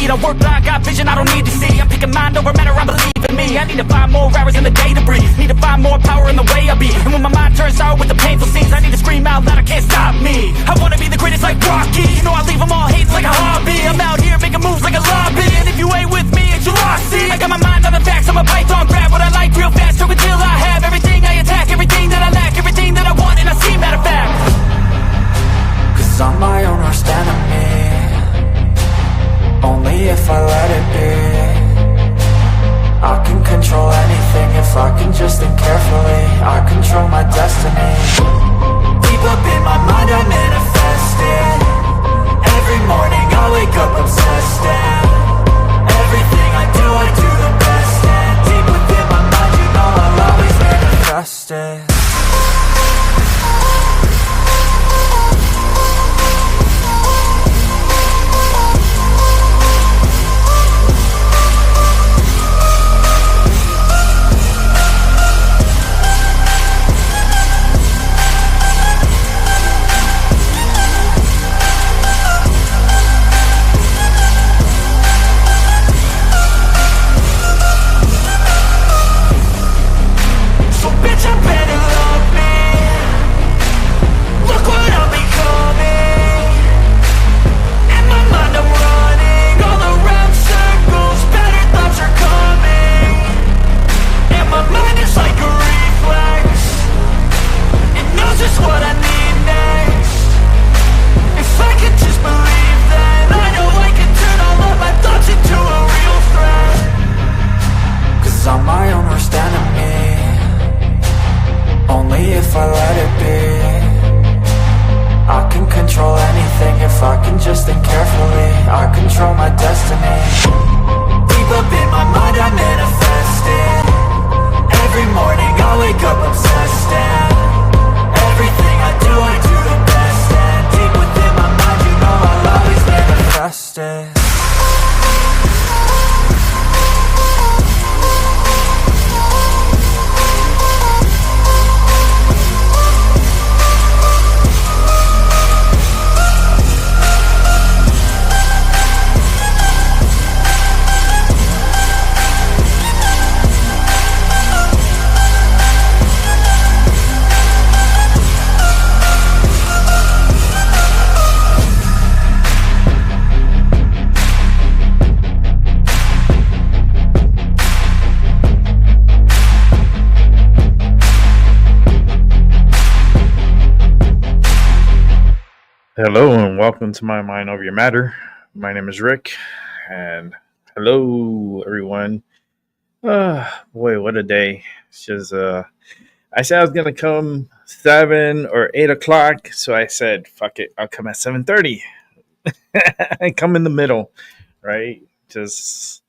I work blind, got vision I don't need to see. I'm picking mind over matter, I believe in me. I need to find more hours in the day to breathe. Need to find more power in the way I be. And when my mind turns sour with the painful scenes, I need to scream out loud, I can't stop me. I wanna be the greatest like Rocky. You know I leave them all hating like a hobby. I'm out here making moves like a lobby. And if you ain't with me, it's your loss, see. I got my mind on the facts, I'm a python, grab what I like real fast. Till until I have everything I attack, everything that I lack, everything that I want, and I see matter of fact. Cause I'm my own worst enemy. Only if I let it be. I can control anything if I can just think carefully. I control my destiny. Deep up in my mind I manifest it. Every morning I wake up obsessed, and everything I do the best. And deep within my mind, you know I'll always manifest it. Hello and welcome to my Mind Over Your Matter. My name is Rick, and hello everyone. Boy, what a day! It's just I said I was gonna come 7 or 8 o'clock, so I said, "Fuck it, I'll come at 7:30." I come in the middle, right? Just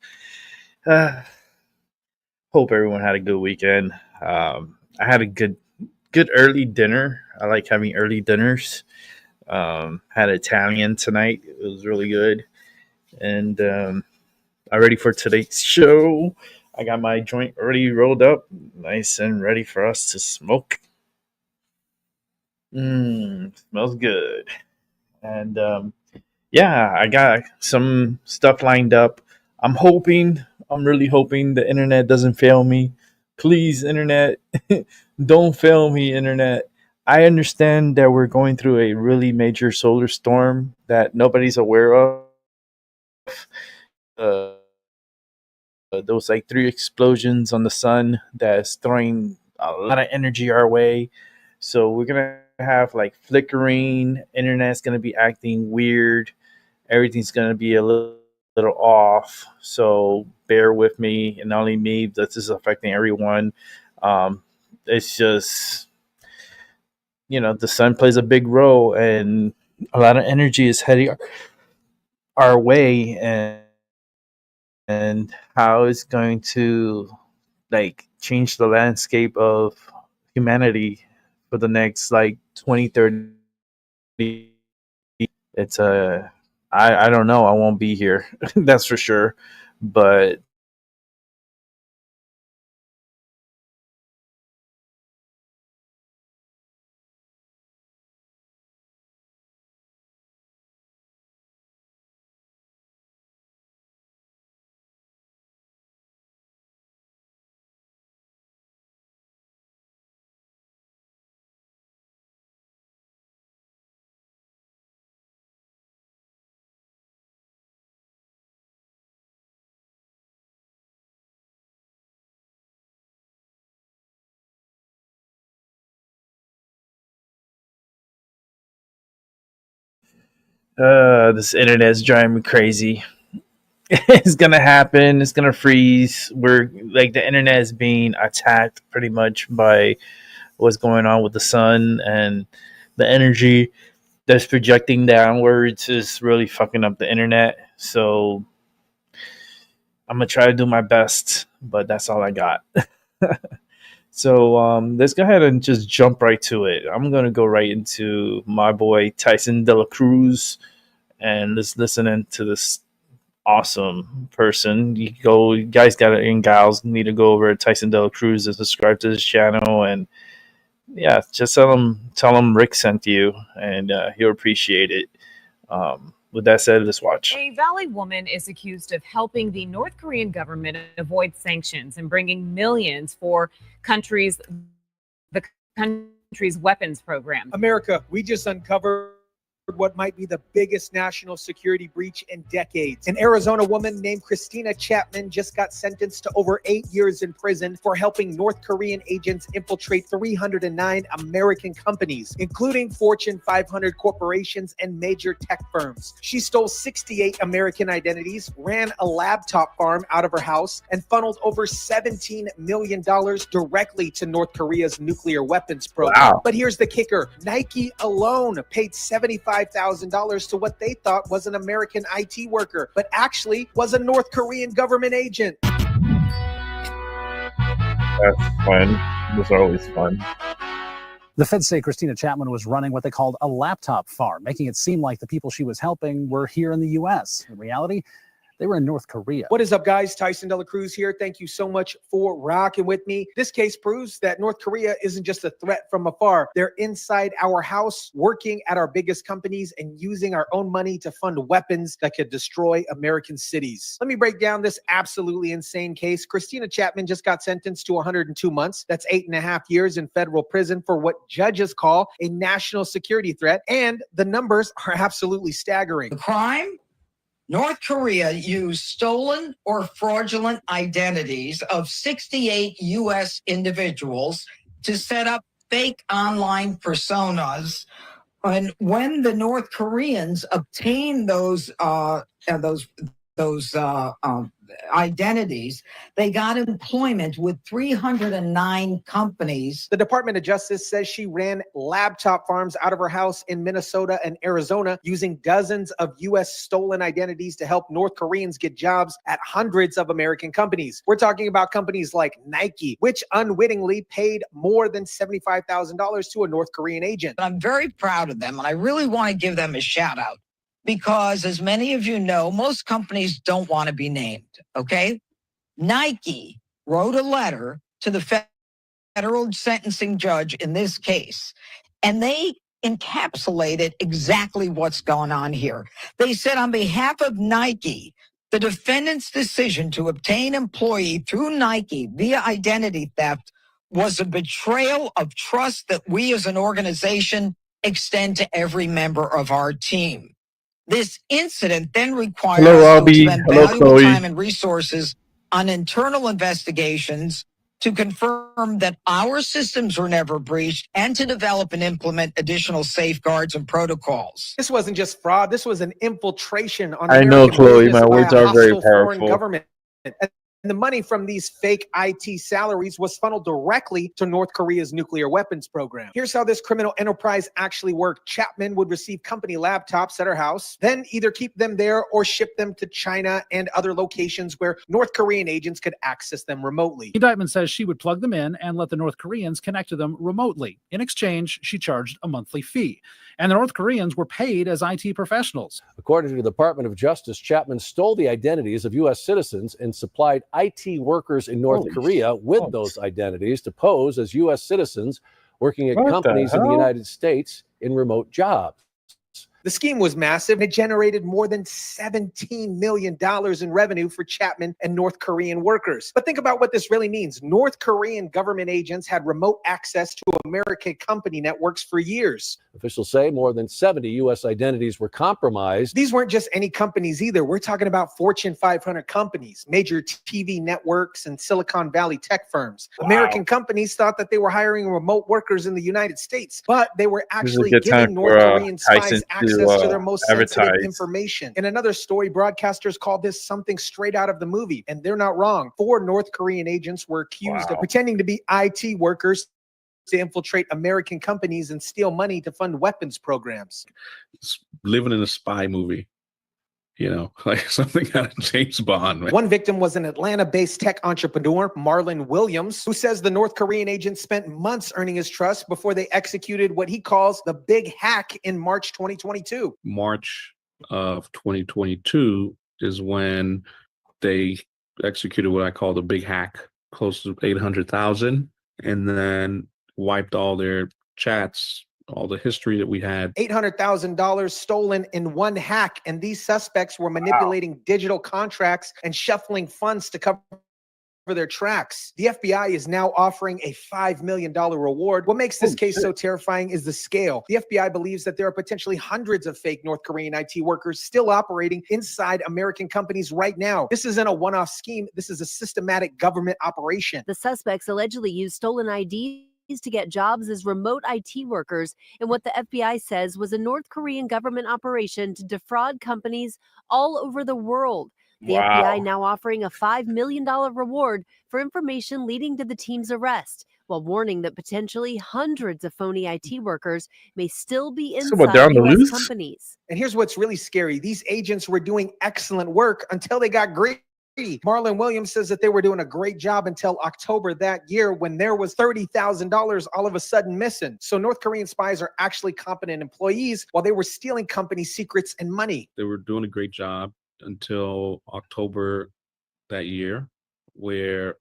uh, hope everyone had a good weekend. I had a good early dinner. I like having early dinners. Had Italian tonight. It was really good. And I'm ready for today's show. I got my joint already rolled up, nice and ready for us to smoke. Smells good. And yeah, I got some stuff lined up. I'm really hoping the internet doesn't fail me. Please, internet, don't fail me, internet. I understand that we're going through a really major solar storm that nobody's aware of. Uh, there was like three explosions on the sun that's throwing a lot of energy our way. So we're gonna have like flickering. Internet's gonna be acting weird. Everything's gonna be a little off. So bear with me, and not only me, this is affecting everyone. It's just the sun plays a big role, and a lot of energy is heading our way, and how it's going to like change the landscape of humanity for the next like 20-30. It's I don't know, I won't be here. That's for sure. But this internet is driving me crazy. It's gonna happen. It's gonna freeze. We're like the internet is being attacked pretty much by what's going on with the sun, and the energy that's projecting downwards is really fucking up the internet. So I'm gonna try to do my best, but that's all I got. So let's go ahead and just jump right to it. I'm gonna go right into my boy Tyson De La Cruz, and let's listen into this awesome person. You guys got it, and gals need to go over to Tyson De La Cruz and subscribe to his channel, and yeah, just tell him Rick sent you, and he'll appreciate it. With that said, let's watch. A Valley woman is accused of helping the North Korean government avoid sanctions and bringing millions for the country's weapons program. America, we just uncovered what might be the biggest national security breach in decades. An Arizona woman named Christina Chapman just got sentenced to over 8 years in prison for helping North Korean agents infiltrate 309 American companies, including Fortune 500 corporations and major tech firms. She stole 68 American identities, ran a laptop farm out of her house, and funneled over $17 million directly to North Korea's nuclear weapons program. Wow. But here's the kicker. Nike alone paid $75,000 to what they thought was an American IT worker, but actually was a North Korean government agent. That's fun. Those are always fun. The feds say Christina Chapman was running what they called a laptop farm, making it seem like the people she was helping were here in the U.S. In reality, they were in North Korea. What is up, guys? Tyson De La Cruz here. Thank you so much for rocking with me. This case proves that North Korea isn't just a threat from afar. They're inside our house, working at our biggest companies and using our own money to fund weapons that could destroy American cities. Let me break down this absolutely insane case. Christina Chapman just got sentenced to 102 months. That's 8.5 years in federal prison for what judges call a national security threat. And the numbers are absolutely staggering. The crime? North Korea used stolen or fraudulent identities of 68 U.S. individuals to set up fake online personas And when the North Koreans obtained those identities, they got employment with 309 companies. The Department of Justice says she ran laptop farms out of her house in Minnesota and Arizona using dozens of U.S. stolen identities to help North Koreans get jobs at hundreds of American companies. We're talking about companies like Nike, which unwittingly paid more than $75,000 to a North Korean agent. I'm very proud of them, and I really want to give them a shout out because, as many of you know, most companies don't want to be named, okay? Nike wrote a letter to the federal sentencing judge in this case, and they encapsulated exactly what's going on here. They said, on behalf of Nike, the defendant's decision to obtain employee through Nike via identity theft was a betrayal of trust that we as an organization extend to every member of our team. This incident then requires us to spend valuable time and resources on internal investigations to confirm that our systems were never breached and to develop and implement additional safeguards and protocols. This wasn't just fraud. This was an infiltration on I know, American Chloe, business my by words a are very hostile foreign powerful. government. And the money from these fake IT salaries was funneled directly to North Korea's nuclear weapons program. Here's how this criminal enterprise actually worked. Chapman would receive company laptops at her house, then either keep them there or ship them to China and other locations where North Korean agents could access them remotely. The indictment says she would plug them in and let the North Koreans connect to them remotely. In exchange, she charged a monthly fee. And the North Koreans were paid as IT professionals. According to the Department of Justice, Chapman stole the identities of U.S. citizens and supplied IT workers in North Korea with those identities to pose as U.S. citizens working at companies in the United States in remote jobs. The scheme was massive. It generated more than $17 million in revenue for Chapman and North Korean workers. But think about what this really means. North Korean government agents had remote access to American company networks for years. Officials say more than 70 U.S. identities were compromised. These weren't just any companies either. We're talking about Fortune 500 companies, major TV networks, and Silicon Valley tech firms. Wow. American companies thought that they were hiring remote workers in the United States, but they were actually giving North Korean spies access to their most sensitive information. In another story, broadcasters called this something straight out of the movie, and they're not wrong. 4 North Korean agents were accused of pretending to be IT workers to infiltrate American companies and steal money to fund weapons programs. It's living in a spy movie, you know, like something out of James Bond. Man. One victim was an Atlanta-based tech entrepreneur, Marlon Williams, who says the North Korean agent spent months earning his trust before they executed what he calls the big hack in March 2022. March of 2022 is when they executed what I call the big hack, close to 800,000, and then wiped all their chats, all the history that we had. $800,000 stolen in one hack, and these suspects were manipulating digital contracts and shuffling funds to cover their tracks. The FBI is now offering a $5 million reward. What makes this case so terrifying is the scale. The FBI believes that there are potentially hundreds of fake North Korean IT workers still operating inside American companies right now. This isn't a one-off scheme. This is a systematic government operation. The suspects allegedly used stolen IDs to get jobs as remote IT workers in what the FBI says was a North Korean government operation to defraud companies all over the world. The FBI now offering a $5 million reward for information leading to the team's arrest, while warning that potentially hundreds of phony IT workers may still be inside U.S. companies. And here's what's really scary. These agents were doing excellent work until they got greedy. Marlon Williams says that they were doing a great job until October that year, when there was $30,000 all of a sudden missing. So North Korean spies are actually competent employees while they were stealing company secrets and money. They were doing a great job until October that year, where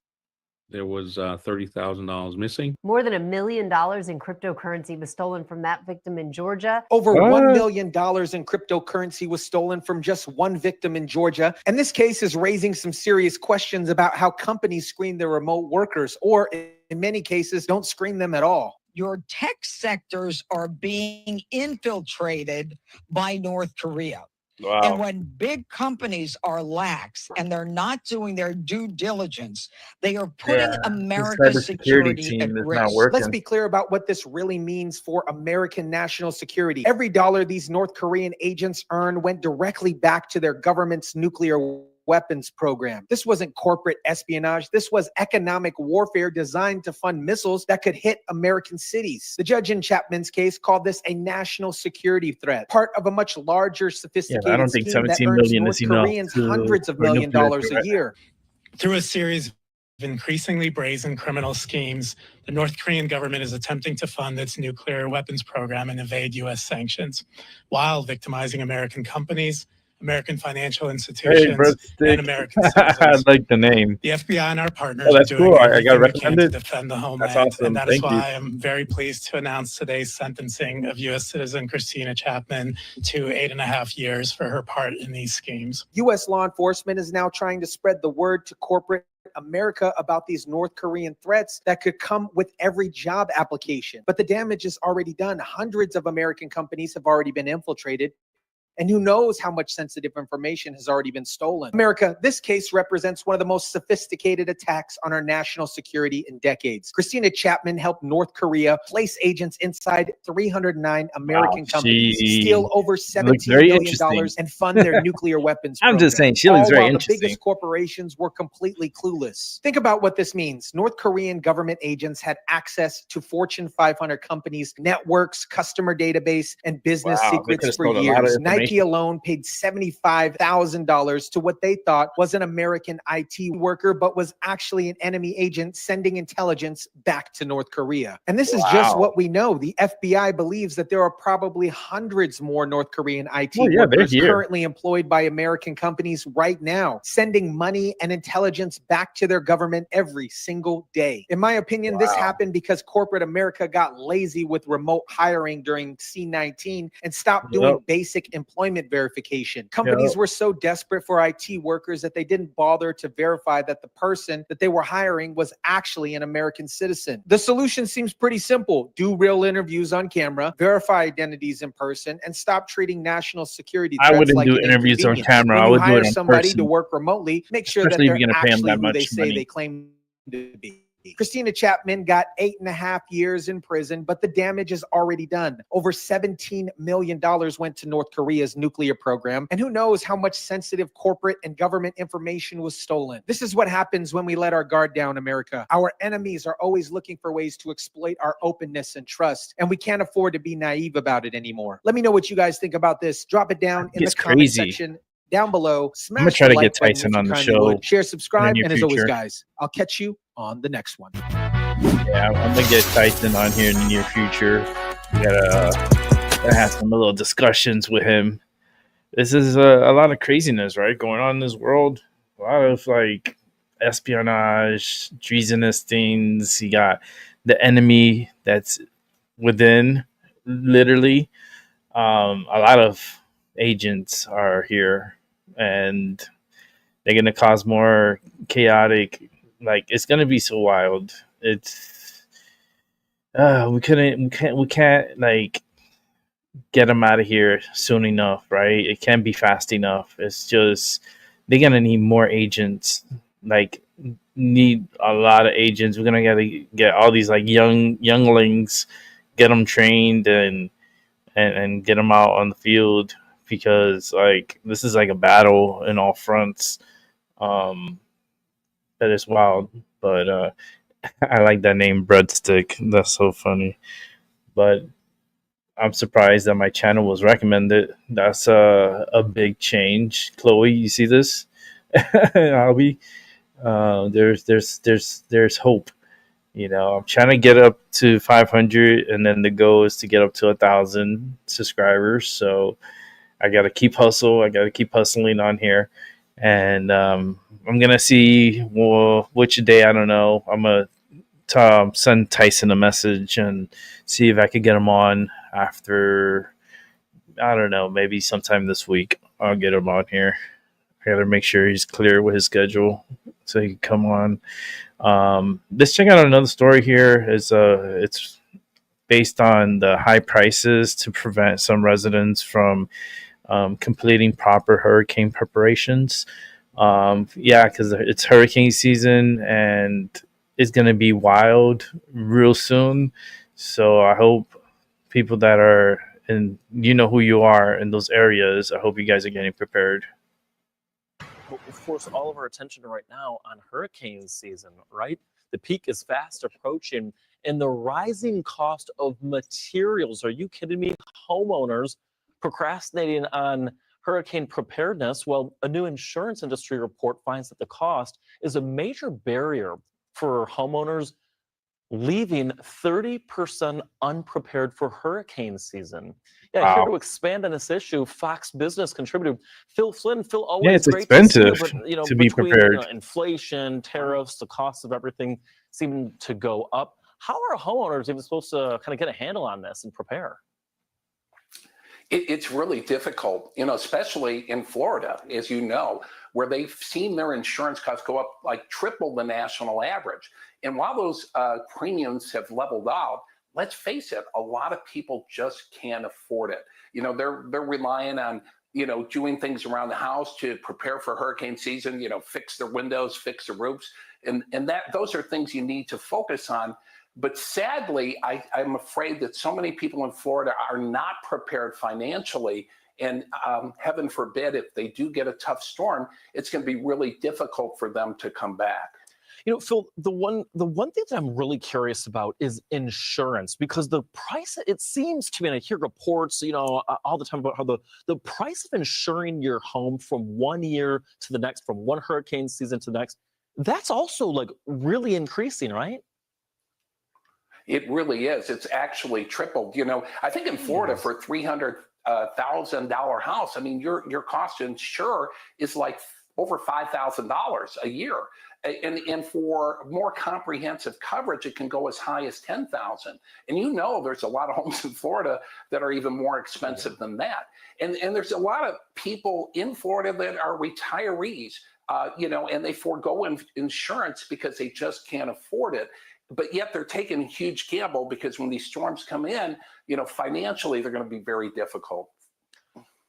there was $30,000 missing. More than $1 million in cryptocurrency was stolen from that victim in Georgia. Over $1 million in cryptocurrency was stolen from just one victim in Georgia. And this case is raising some serious questions about how companies screen their remote workers, or in many cases, don't screen them at all. Your tech sectors are being infiltrated by North Korea. Wow. And when big companies are lax and they're not doing their due diligence, they are putting The America's cybersecurity security at team is risk. not working. Let's be clear about what this really means for American national security. Every dollar these North Korean agents earned went directly back to their government's nuclear weapons program. This wasn't corporate espionage. This was economic warfare designed to fund missiles that could hit American cities. The judge in Chapman's case called this a national security threat, part of a much larger, sophisticated I don't think scheme that 17 earns million North is enough Koreans hundreds of for a million nuclear dollars a threat. year. Through a series of increasingly brazen criminal schemes, the North Korean government is attempting to fund its nuclear weapons program and evade U.S. sanctions, while victimizing American companies, American financial Hey, institutions, Breadstick. and American I citizens. like the name. The FBI and our partners Oh, are that's doing cool. I everything got we can to recommended. defend the homeland, That's awesome. and that is Thank you. why I'm very pleased to announce today's sentencing of U.S. citizen Christina Chapman to 8.5 years for her part in these schemes. U.S. law enforcement is now trying to spread the word to corporate America about these North Korean threats that could come with every job application. But the damage is already done. Hundreds of American companies have already been infiltrated. And who knows how much sensitive information has already been stolen. America, this case represents one of the most sophisticated attacks on our national security in decades. Christina Chapman helped North Korea place agents inside 309 American companies, she steal over looks $17 very million interesting. and fund their nuclear weapons I'm just saying, she looks all very while the interesting. biggest corporations were completely clueless. Think about what this means. North Korean government agents had access to Fortune 500 companies, networks, customer database, and business Wow, they secrets could've for stole a lot of years. information. Nike alone paid $75,000 to what they thought was an American IT worker, but was actually an enemy agent sending intelligence back to North Korea. And this is just Wow. what we know. The FBI believes that there are probably hundreds more North Korean IT Oh, yeah, they're workers here. currently employed by American companies right now, sending money and intelligence back to their government every single day. In my opinion, this Wow. happened because corporate America got lazy with remote hiring during C-19 and stopped doing Yep. basic employment verification. Companies Yep. were so desperate for IT workers that they didn't bother to verify that the person that they were hiring was actually an American citizen. The solution seems pretty simple. Do real interviews on camera, verify identities in person, and stop treating national security I threats wouldn't like do an interviews on inconvenience. camera. When I you would do hire it in somebody to person. work remotely, make sure Especially if that you're they're gonna pay 'em actually that who they much say money. they claim to be. Christina Chapman got 8.5 years in prison, but the damage is already done. Over $17 million went to North Korea's nuclear program, and who knows how much sensitive corporate and government information was stolen. This is what happens when we let our guard down, America. Our enemies are always looking for ways to exploit our openness and trust, and we can't afford to be naive about it anymore. Let me know what you guys think about this. Drop it down in the It's comment crazy. section down below. I'm gonna Smash try the to like get button Tyson if you on the kindly show would. Share, in the subscribe, near and as always, future. guys, I'll catch you on the next one. Yeah, I'm gonna get Tyson on here in the near future. We gotta have some little discussions with him. This is a lot of craziness, right, going on in this world. A lot of like espionage, treasonous things. You got the enemy that's within, literally. A lot of agents are here, and they're gonna cause more chaotic. Like, it's gonna be so wild. It's we can't like get them out of here soon enough, right? It can't be fast enough. It's just they're gonna need more agents. Like, need a lot of agents. We're gonna gotta get all these like younglings, get them trained and get them out on the field, because like this is like a battle in all fronts. Um, that is wild, but I like that name, Breadstick. That's so funny. But I'm surprised that my channel was recommended. That's a big change. Chloe, you see this? Albie, there's hope. You know, I'm trying to get up to 500, and then the goal is to get up to 1,000 subscribers. So I got to keep hustle. I got to keep hustling on here, and I'm gonna see which day. I don't know. I'm gonna send Tyson a message and see if I could get him on after. I don't know, maybe sometime this week. I'll get him on here. I got to make sure he's clear with his schedule so he can come on. Let's check out another story here. It's based on the high prices to prevent some residents from completing proper hurricane preparations. Yeah, because it's hurricane season and it's going to be wild real soon. So I hope people that are in, you know who you are in those areas, I hope you guys are getting prepared. Of course, all of our attention right now on hurricane season, right? The peak is fast approaching, and the rising cost of materials. Are you kidding me? Homeowners procrastinating on hurricane preparedness. Well, a new insurance industry report finds that the cost is a major barrier for homeowners, leaving 30% unprepared for hurricane season. Yeah, here Wow. to expand on this issue, Fox Business contributor Phil Flynn. Phil, Yeah, always it's great to see you, expensive but to be between prepared. inflation, tariffs, the cost of everything seeming to go up. How are homeowners even supposed to kind of get a handle on this and prepare? It's really difficult, especially in Florida, as you know, where they've seen their insurance costs go up like triple the national average. And while those premiums have leveled out, let's face it, a lot of people just can't afford it. They're relying on, doing things around the house to prepare for hurricane season, fix their windows, fix the roofs. And that those are things you need to focus on. But sadly, I'm afraid that so many people in Florida are not prepared financially. And heaven forbid, if they do get a tough storm, it's going to be really difficult for them to come back. Phil, the one thing that I'm really curious about is insurance, because the price, it seems to me, and I hear reports, all the time about how the price of insuring your home from one year to the next, from one hurricane season to the next, that's also like really increasing, right? It really is. It's actually tripled. I think in Florida for $300,000 house, I mean, your cost to insure is like over $5,000 a year. And for more comprehensive coverage, it can go as high as $10,000. And there's a lot of homes in Florida that are even more expensive than that. And there's a lot of people in Florida that are retirees, and they forego insurance because they just can't afford it. But yet they're taking a huge gamble because when these storms come in, financially, they're going to be very difficult.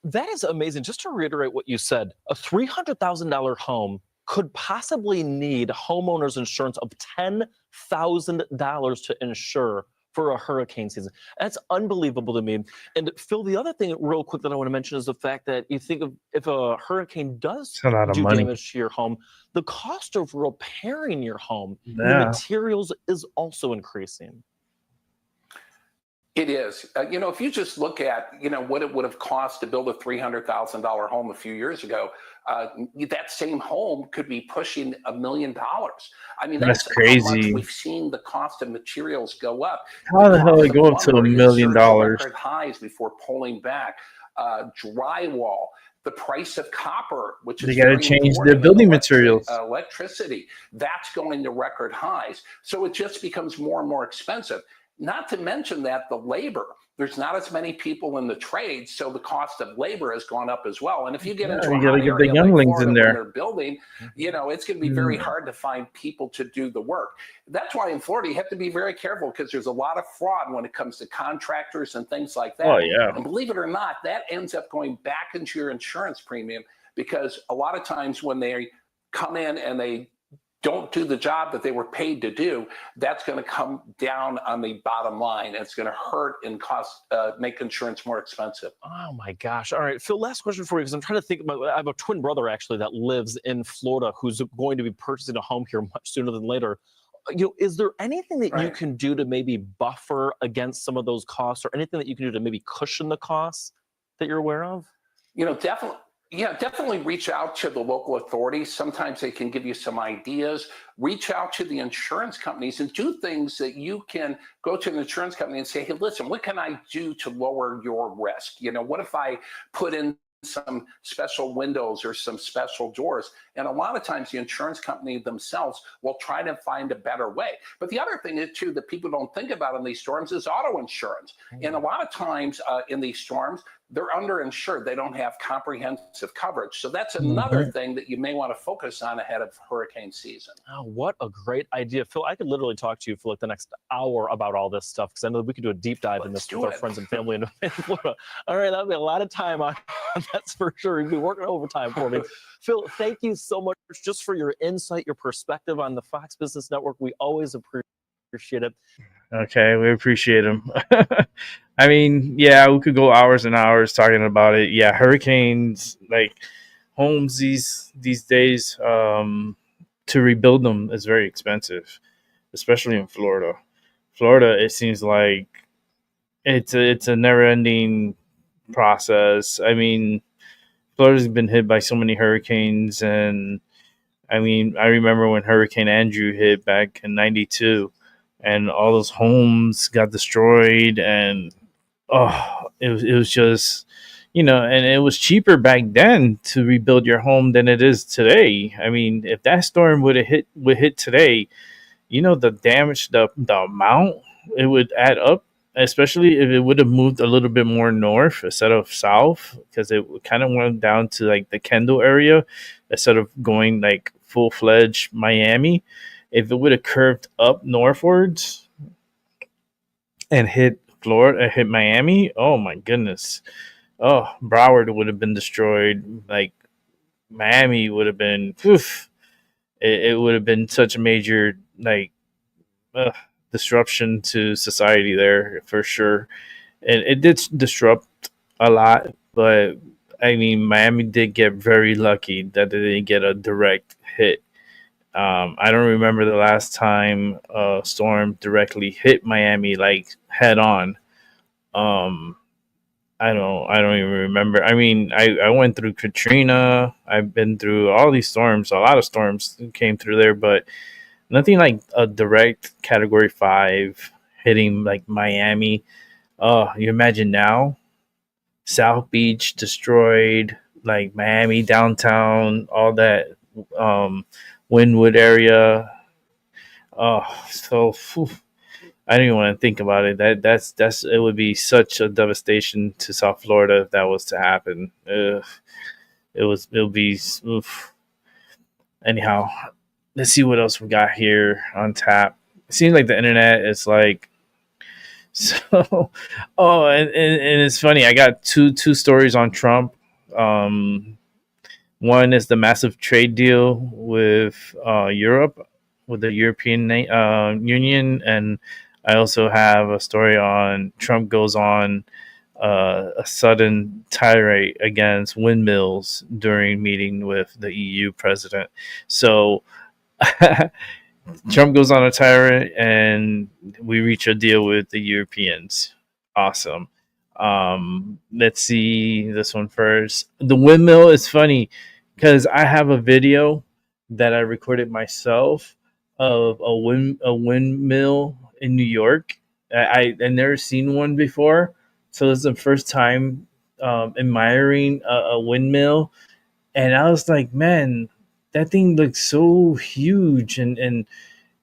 That is amazing. Just to reiterate what you said, a $300,000 home could possibly need homeowners insurance of $10,000 to insure for a hurricane season. That's unbelievable to me. And Phil, the other thing real quick that I want to mention is the fact that you think of if a hurricane does do damage to your home, the cost of repairing your home, the materials is also increasing. It is. If you just look at, what it would have cost to build a $300,000 home a few years ago, that same home could be pushing $1 million. I mean, that's crazy. How much we've seen the cost of materials go up. How the hell are they going up to $1 million? Record highs before pulling back. Drywall. The price of copper, which is they got to change their building materials. Electricity, that's going to record highs. So it just becomes more and more expensive. Not to mention that the labor, there's not as many people in the trades, so the cost of labor has gone up as well. And if you get into a hot area the younglings like Florida in there, when they're building, it's going to be very hard to find people to do the work. That's why in Florida you have to be very careful because there's a lot of fraud when it comes to contractors and things like that. Oh yeah. And believe it or not, that ends up going back into your insurance premium because a lot of times when they come in and they don't do the job that they were paid to do, that's going to come down on the bottom line. It's going to hurt and make insurance more expensive. Oh my gosh. All right, Phil, last question for you, because I'm trying to think about, I have a twin brother actually that lives in Florida who's going to be purchasing a home here much sooner than later. Is there anything that you can do to maybe buffer against some of those costs, or anything that you can do to maybe cushion the costs that you're aware of? Definitely. Yeah, definitely reach out to the local authorities. Sometimes they can give you some ideas. Reach out to the insurance companies and do things that you can go to an insurance company and say, hey, listen, what can I do to lower your risk? What if I put in some special windows or some special doors? And a lot of times the insurance company themselves will try to find a better way. But the other thing is too that people don't think about in these storms is auto insurance. And a lot of times in these storms, they're underinsured. They don't have comprehensive coverage. So that's another thing that you may want to focus on ahead of hurricane season. Oh, what a great idea, Phil. I could literally talk to you for like the next hour about all this stuff, because I know we could do a deep dive in this with our friends and family in Florida. All right, that'll be a lot of time on that's for sure. You'll be working overtime for me. Phil, thank you so much just for your insight, your perspective on the Fox Business Network. We always appreciate it. Okay, we appreciate him. I mean, yeah, we could go hours and hours talking about it. Yeah, hurricanes, like homes these days, to rebuild them is very expensive, especially in Florida. Florida, it seems like it's a never-ending process. I mean, Florida's been hit by so many hurricanes, and I mean, I remember when Hurricane Andrew hit back in '92. And all those homes got destroyed, and it was just, and it was cheaper back then to rebuild your home than it is today. I mean, if that storm would hit today, the damage, the amount it would add up, especially if it would have moved a little bit more north instead of south, because it kind of went down to like the Kendall area instead of going like full-fledged Miami. If it would have curved up northwards and hit Florida and hit Miami, oh my goodness. Oh, Broward would have been destroyed. Like Miami would have been, it would have been such a major disruption to society there for sure. And it did disrupt a lot, but I mean, Miami did get very lucky that they didn't get a direct hit. I don't remember the last time a storm directly hit Miami like head on. I don't even remember. I mean, I went through Katrina. I've been through all these storms. A lot of storms came through there, but nothing like a direct Category 5 hitting like Miami. Oh, you imagine now? South Beach destroyed, like Miami downtown, all that. Wynwood area. Oh, so I don't even want to think about it. That's it would be such a devastation to South Florida if that was to happen. It'll be. Oof. Anyhow, let's see what else we got here on tap. It seems like the internet is like so. Oh, and it's funny. I got two stories on Trump. One is the massive trade deal with Europe, with the European Union, and I also have a story on Trump goes on a sudden tirade against windmills during meeting with the EU president. So Trump goes on a tirade, and we reach a deal with the Europeans. Awesome. Let's see this one first. The windmill is funny because I have a video that I recorded myself of a windmill in New York. I've never seen one before, so this is the first time admiring a windmill, and I was like, man, that thing looks so huge, and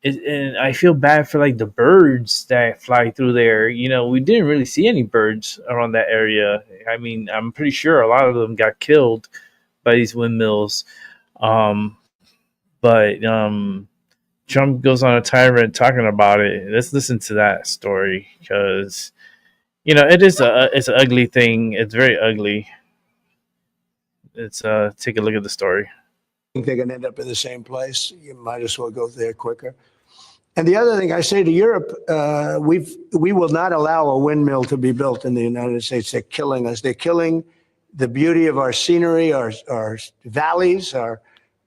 I feel bad for like the birds that fly through there. We didn't really see any birds around that area. I mean, I'm pretty sure a lot of them got killed by these windmills. But Trump goes on a tirade talking about it. Let's listen to that story because, it's an ugly thing. It's very ugly. Let's take a look at the story. I think they're going to end up in the same place. You might as well go there quicker. And the other thing I say to Europe, we will not allow a windmill to be built in the United States. They're killing us. They're killing the beauty of our scenery, our valleys, our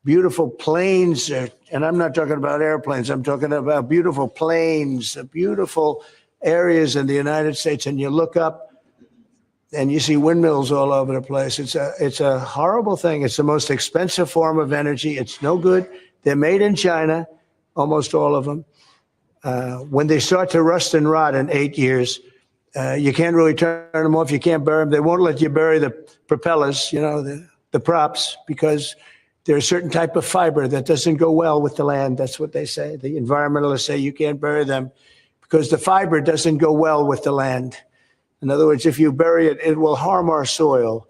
beautiful plains. And I'm not talking about airplanes. I'm talking about beautiful plains, beautiful areas in the United States. And you look up and you see windmills all over the place. It's a horrible thing. It's the most expensive form of energy. It's no good. They're made in China, almost all of them. When they start to rust and rot in 8 years, you can't really turn them off. You can't bury them. They won't let you bury the propellers, the props, because there's a certain type of fiber that doesn't go well with the land. That's what they say. The environmentalists say you can't bury them because the fiber doesn't go well with the land. In other words, if you bury it, it will harm our soil.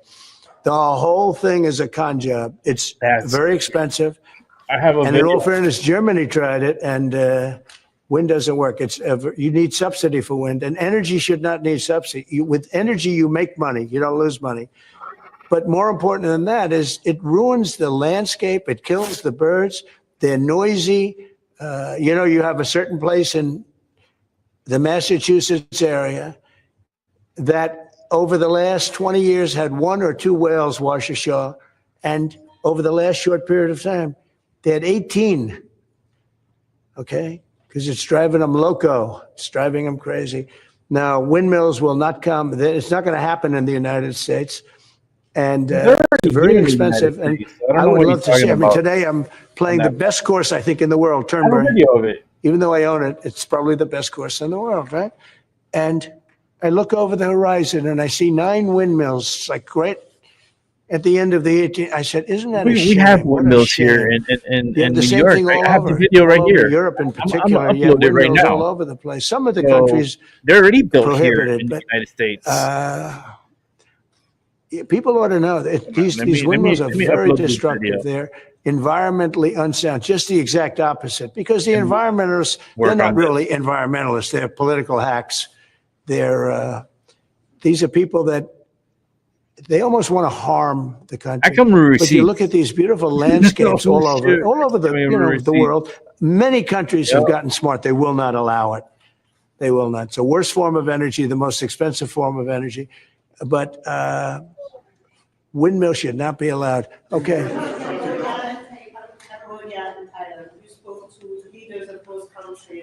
The whole thing is a con job. It's very expensive. I have a and video. in all fairness, Germany tried it, and wind doesn't work. You need subsidy for wind, and energy should not need subsidy. With energy, you make money. You don't lose money. But more important than that is it ruins the landscape. It kills the birds. They're noisy. You have a certain place in the Massachusetts area that over the last 20 years had 1 or 2 whales wash ashore. And over the last short period of time, they had 18. Okay? Because it's driving them loco. It's driving them crazy. Now, windmills will not come. It's not going to happen in the United States. And it's very expensive. And I would love to see. I mean, today I'm playing the best course, I think, in the world, Turnberry. Video of it. Even though I own it, it's probably the best course in the world, right? And I look over the horizon and I see 9 windmills. It's like right at the end of the 18. I said, "Isn't that a shame?" We have What a windmills here shame. in You have the New same York. thing all I have over. the video right All over here. Europe in I'm particular, gonna you have upload it right windmills now. all over the place. Some of the So, countries they're already built here prohibit it, in the but United States. people ought to know that these windmills are very upload this destructive. video. They're environmentally unsound, just the exact opposite. Because the environmentalists, they're work not on really environmentalists. They're political hacks. These are people that they almost want to harm the country. I come with But you receipts. look at these beautiful landscapes Oh, all over shit. the I mean, with the receipts. world. Many countries have gotten smart. They will not allow it. They will not. It's the worst form of energy, the most expensive form of energy. But windmills should not be allowed. Okay.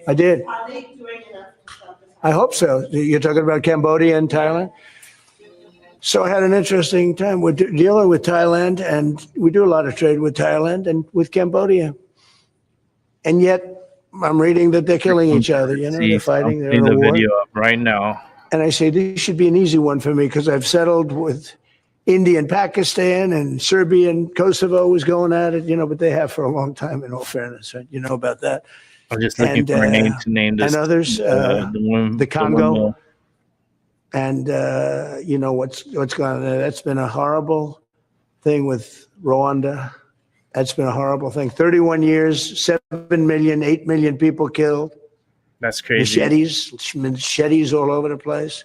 I did. Are they doing enough to stop this? I hope so. You're talking about Cambodia and Thailand? So I had an interesting time. We're dealing with Thailand, and we do a lot of trade with Thailand and with Cambodia. And yet, I'm reading that they're killing each other. They're fighting. They're in I'm a putting the war. video up right now. And I say, this should be an easy one for me because I've settled with India and Pakistan, and Serbia and Kosovo was going at it, but they have for a long time, in all fairness. Right? You know about that. I'm just looking for a name to name this. And others, the Congo. windmill. And what's gone on there. That's been a horrible thing with Rwanda. That's been a horrible thing. 31 years, 7 million, 8 million people killed. That's crazy. Machetes all over the place.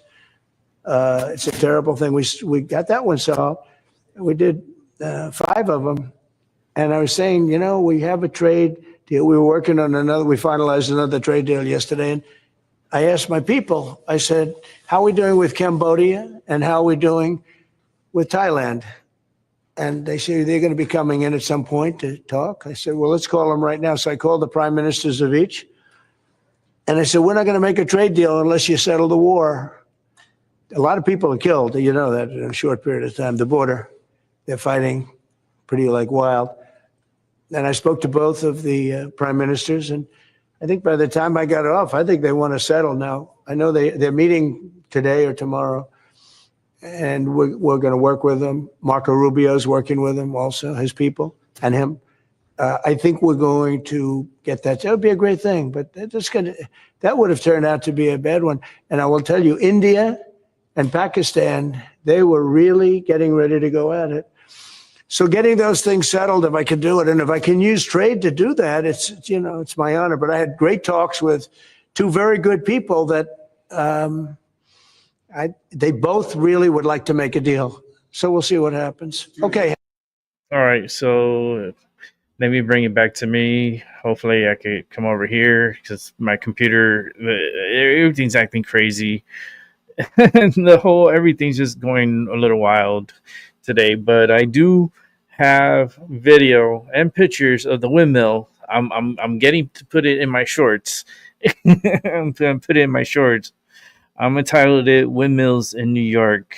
It's a terrible thing. We got that one solved. We did 5 of them. And I was saying, we have a trade deal. We were working on another. We finalized another trade deal yesterday. And I asked my people, I said, how are we doing with Cambodia and how are we doing with Thailand? And they say they're going to be coming in at some point to talk. I said, well, let's call them right now. So I called the prime ministers of each. And I said, we're not going to make a trade deal unless you settle the war. A lot of people are killed, that in a short period of time. The border, they're fighting pretty like wild. And I spoke to both of the prime ministers, and I think by the time I got off, I think they want to settle now. I know they're meeting today or tomorrow, and we're going to work with them. Marco Rubio's working with them also, his people, and him. I think we're going to get that. That would be a great thing, but that would have turned out to be a bad one. And I will tell you, India and Pakistan, they were really getting ready to go at it. So getting those things settled, if I can do it, and if I can use trade to do that, it's my honor. But I had great talks with 2 very good people that they both really would like to make a deal. So we'll see what happens. Okay. All right. So let me bring it back to me. Hopefully I could come over here because my computer, everything's acting crazy. And everything's just going a little wild today. But I do have video and pictures of the windmill. I'm getting to put it in my shorts. I'm going to put it in my shorts. I'm entitled it Windmills in New York.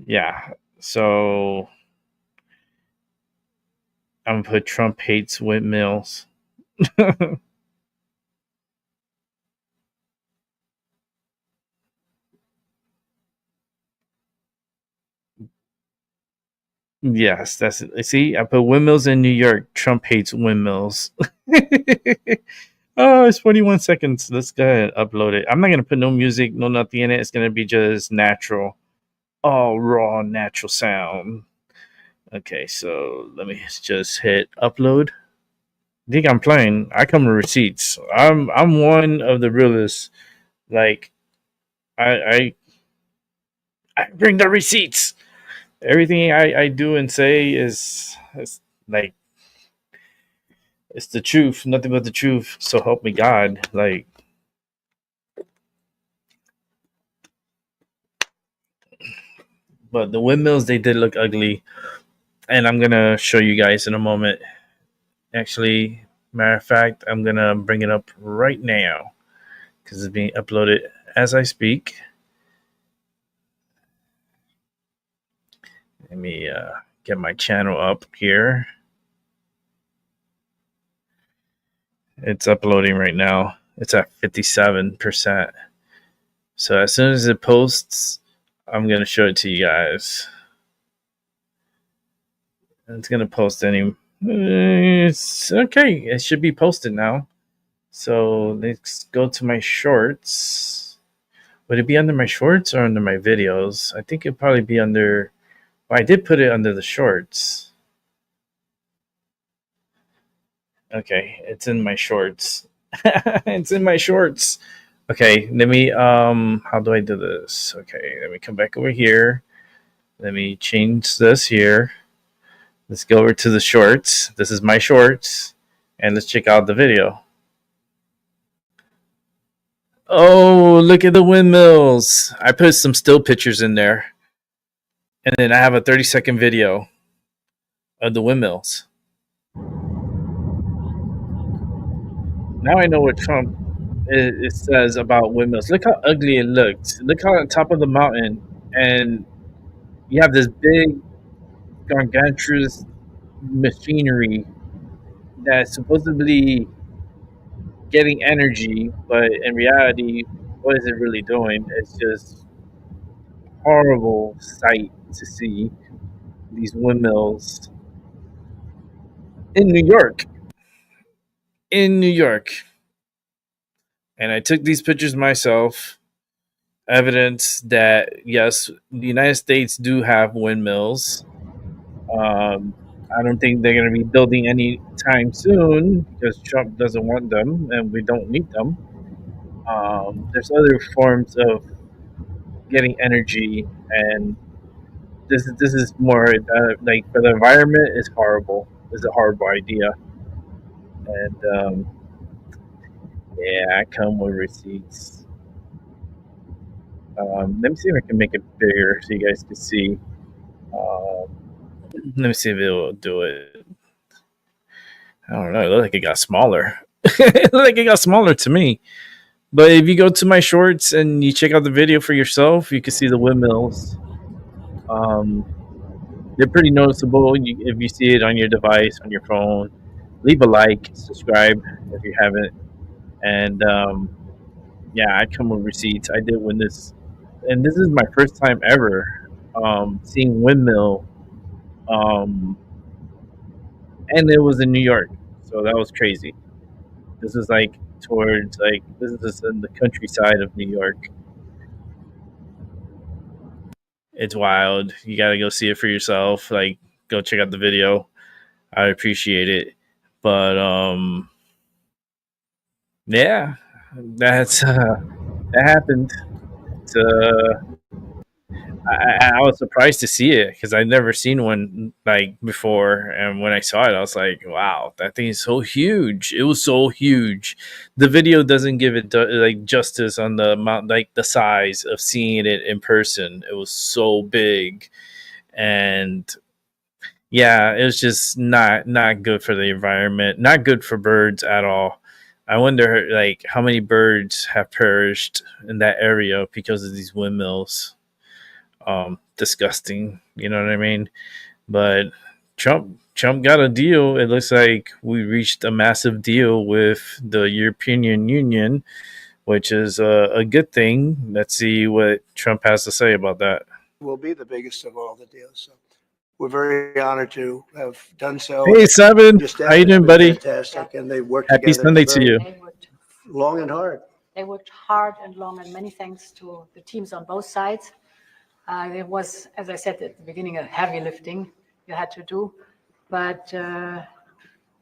Yeah. So I'm going to put Trump hates windmills. Yes, see, I put windmills in New York. Trump hates windmills. Oh, it's 41 seconds. Let's go ahead and upload it. I'm not gonna put no music, no nothing in it. It's gonna be just natural, all raw, natural sound. Okay, so let me just hit upload. I think I'm playing. I come with receipts. I'm one of the realists. Like I bring the receipts. Everything I do and say is like it's the truth, nothing but the truth. So help me God. Like, but the windmills, they did look ugly, and I'm gonna show you guys in a moment. Actually, matter of fact, I'm gonna bring it up right now because it's being uploaded as I speak. Let me get my channel up here. It's uploading right now. It's at 57%. So as soon as it posts, I'm gonna show it to you guys. It's gonna post any. It's okay. It should be posted now. So let's go to my shorts. Would it be under my shorts or under my videos? I think it'd probably be under. Well, I did put it under the shorts. Okay, it's in my shorts. It's in my shorts. Okay, let me how do I do this? Okay, let me come back over here. Let me change this here. Let's go over to the shorts. This is my shorts. And let's check out the video. Oh, look at the windmills. I put some still pictures in there. And then I have a 30-second video of the windmills. Now I know what Trump it says about windmills. Look how ugly it looks. Look how on top of the mountain, and you have this big, gargantuous machinery that's supposedly getting energy, but in reality, what is it really doing? It's just a horrible sight to see these windmills in New York. In New York. And I took these pictures myself. Evidence that yes, the United States do have windmills. I don't think they're going to be building any time soon because Trump doesn't want them, and we don't need them. There's other forms of getting energy, and this is more like for the environment. It's horrible. It's a horrible idea, and yeah, I come with receipts. Let me see if I can make it bigger so you guys can see. Let me see if it will do it. I don't know. It looked like it got smaller. It looked like it got smaller to me. But if you go to my shorts and you check out the video for yourself, you can see the windmills. They're pretty noticeable if you see it on your device, on your phone. Leave a like, subscribe if you haven't. And yeah, I come with receipts. I did win this. And this is my first time ever seeing windmill. And it was in New York. So that was crazy. This is like towards this is in the countryside of New York. It's wild. You gotta go see it for yourself. Like, go check out the video. I appreciate it. But yeah, that's that happened. It's, I was surprised to see it because I'd never seen one like before, and when I saw it, I was like, "Wow, that thing is so huge!" It was so huge. The video doesn't give it like justice on the amount, like the size of seeing it in person. It was so big, and yeah, it was just not good for the environment, not good for birds at all. I wonder, like, how many birds have perished in that area because of these windmills. Disgusting, you know what I mean? But Trump got a deal. It looks like we reached a massive deal with the European Union, which is a good thing. Let's see what Trump has to say about that. Will be the biggest of all the deals. So we're very honored to have done so. Hey, Seven, Just how you doing, buddy? fantastic, and they work Happy together Sunday to you. long and hard. They worked hard and long, and many thanks to the teams on both sides. It was, as I said at the beginning, a heavy lifting you had to do, but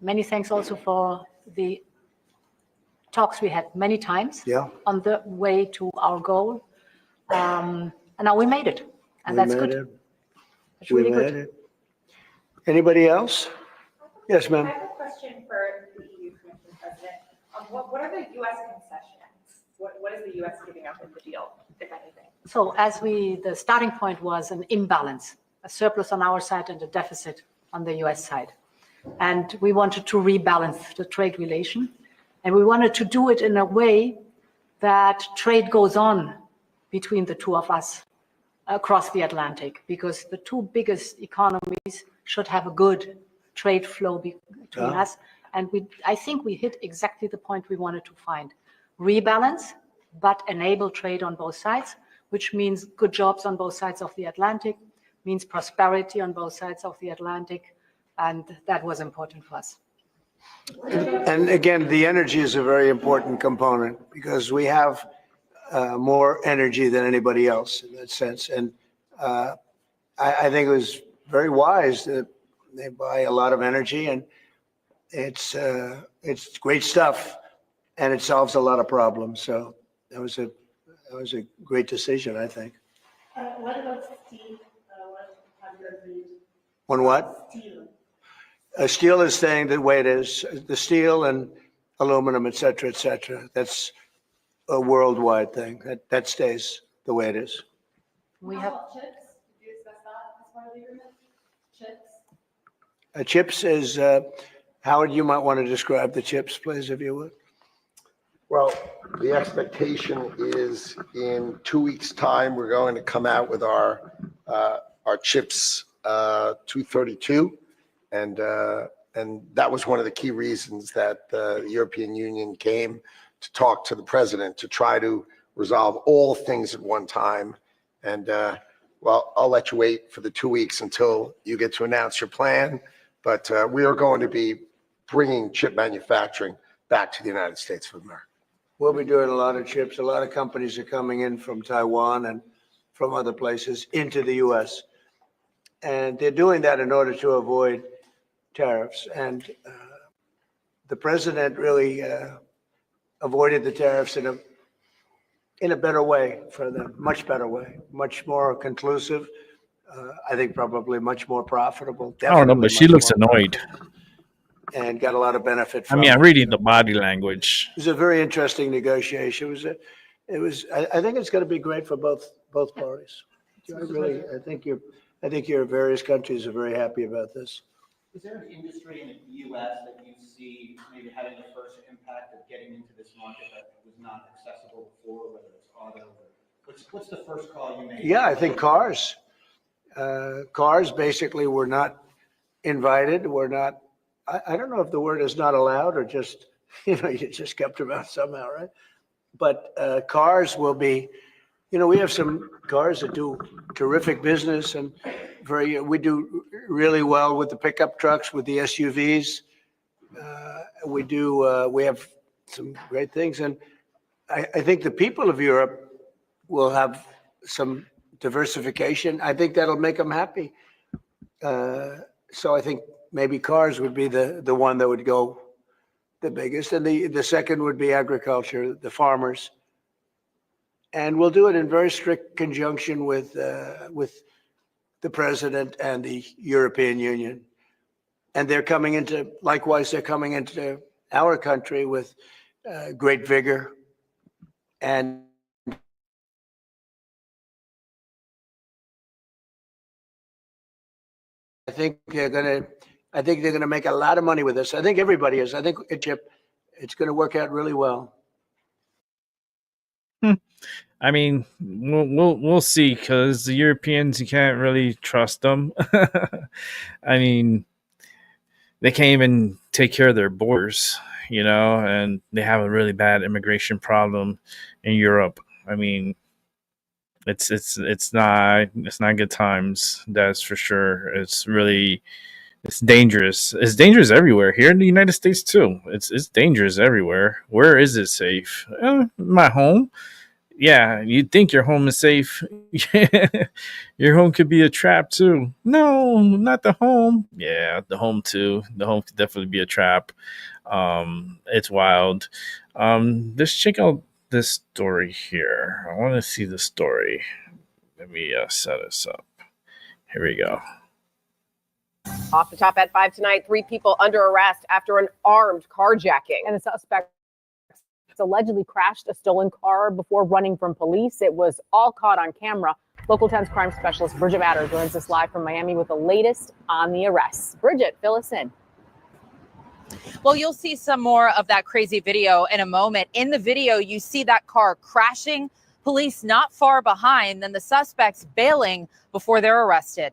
many thanks also for the talks we had many times on the way to our goal. And now we made it, and that's good. It's really good. Anybody else? Yes, ma'am. I have a question for the EU Commission President. What are the U.S. concessions? What is the U.S. giving up in the deal, if anything? So the starting point was an imbalance, a surplus on our side and a deficit on the US side. And we wanted to rebalance the trade relation. And we wanted to do it in a way that trade goes on between the two of us across the Atlantic, because the two biggest economies should have a good trade flow between us. And I think we hit exactly the point we wanted to find. Rebalance, but enable trade on both sides, which means good jobs on both sides of the Atlantic, means prosperity on both sides of the Atlantic, and that was important for us. And again, the energy is a very important component because we have more energy than anybody else in that sense. And I think it was very wise that they buy a lot of energy, and it's great stuff, and it solves a lot of problems. So that was a great decision, I think. What about steel? Have you agreed? On what? Steel. Steel is staying the way it is. The steel and aluminum, et cetera, that's a worldwide thing. That stays the way it is. We have chips. Did you discuss that as part of the agreement? Chips. Chips is Howard. You might want to describe the chips, please, if you would. Well, the expectation is in 2 weeks' time, we're going to come out with our chips 232, and that was one of the key reasons that the European Union came to talk to the president to try to resolve all things at one time. And well, I'll let you wait for the 2 weeks until you get to announce your plan. But we are going to be bringing chip manufacturing back to the United States of America. We'll be doing a lot of chips. A lot of companies are coming in from Taiwan and from other places into the U.S. And they're doing that in order to avoid tariffs. And the president really avoided the tariffs in a better way for them, much better way, much more conclusive. I think probably much more profitable. I don't know, but she looks annoyed. And got a lot of benefit from I mean, I'm reading the body language. It was a very interesting negotiation. I think it's going to be great for both parties. I think your various countries are very happy about this. Is there an industry in the U.S. that you see maybe having the first impact of getting into this market that was not accessible before, whether it's auto? What's the first call you made? Yeah, I think cars. Cars basically were not invited. Were not. I don't know if the word is not allowed or just, you just kept them out somehow, right? But cars will be, we have some cars that do terrific business, and we do really well with the pickup trucks, with the SUVs. We have some great things. And I think the people of Europe will have some diversification. I think that'll make them happy. So I think maybe cars would be the one that would go the biggest. And the second would be agriculture, the farmers. And we'll do it in very strict conjunction with the president and the European Union. And they're coming into our country with great vigor. And I think they're going to make a lot of money with this. I think everybody is. I think it's going to work out really well. I mean, we'll see, because the Europeans, you can't really trust them. I mean, they can't even take care of their borders, and they have a really bad immigration problem in Europe. I mean, it's not good times, that's for sure. It's really It's dangerous. It's dangerous everywhere. Here in the United States too. It's dangerous everywhere. Where is it safe? My home. Yeah, you think your home is safe. Your home could be a trap too. No, not the home. Yeah, the home too. The home could definitely be a trap. It's wild. Let's check out this story here. I want to see the story. Let me set this up. Here we go. Off the top at 5 tonight, 3 people under arrest after an armed carjacking. And the suspect allegedly crashed a stolen car before running from police. It was all caught on camera. Local 10's crime specialist Bridget Matter joins us live from Miami with the latest on the arrests. Bridget, fill us in. Well, you'll see some more of that crazy video in a moment. In the video, you see that car crashing, police not far behind, then the suspects bailing before they're arrested.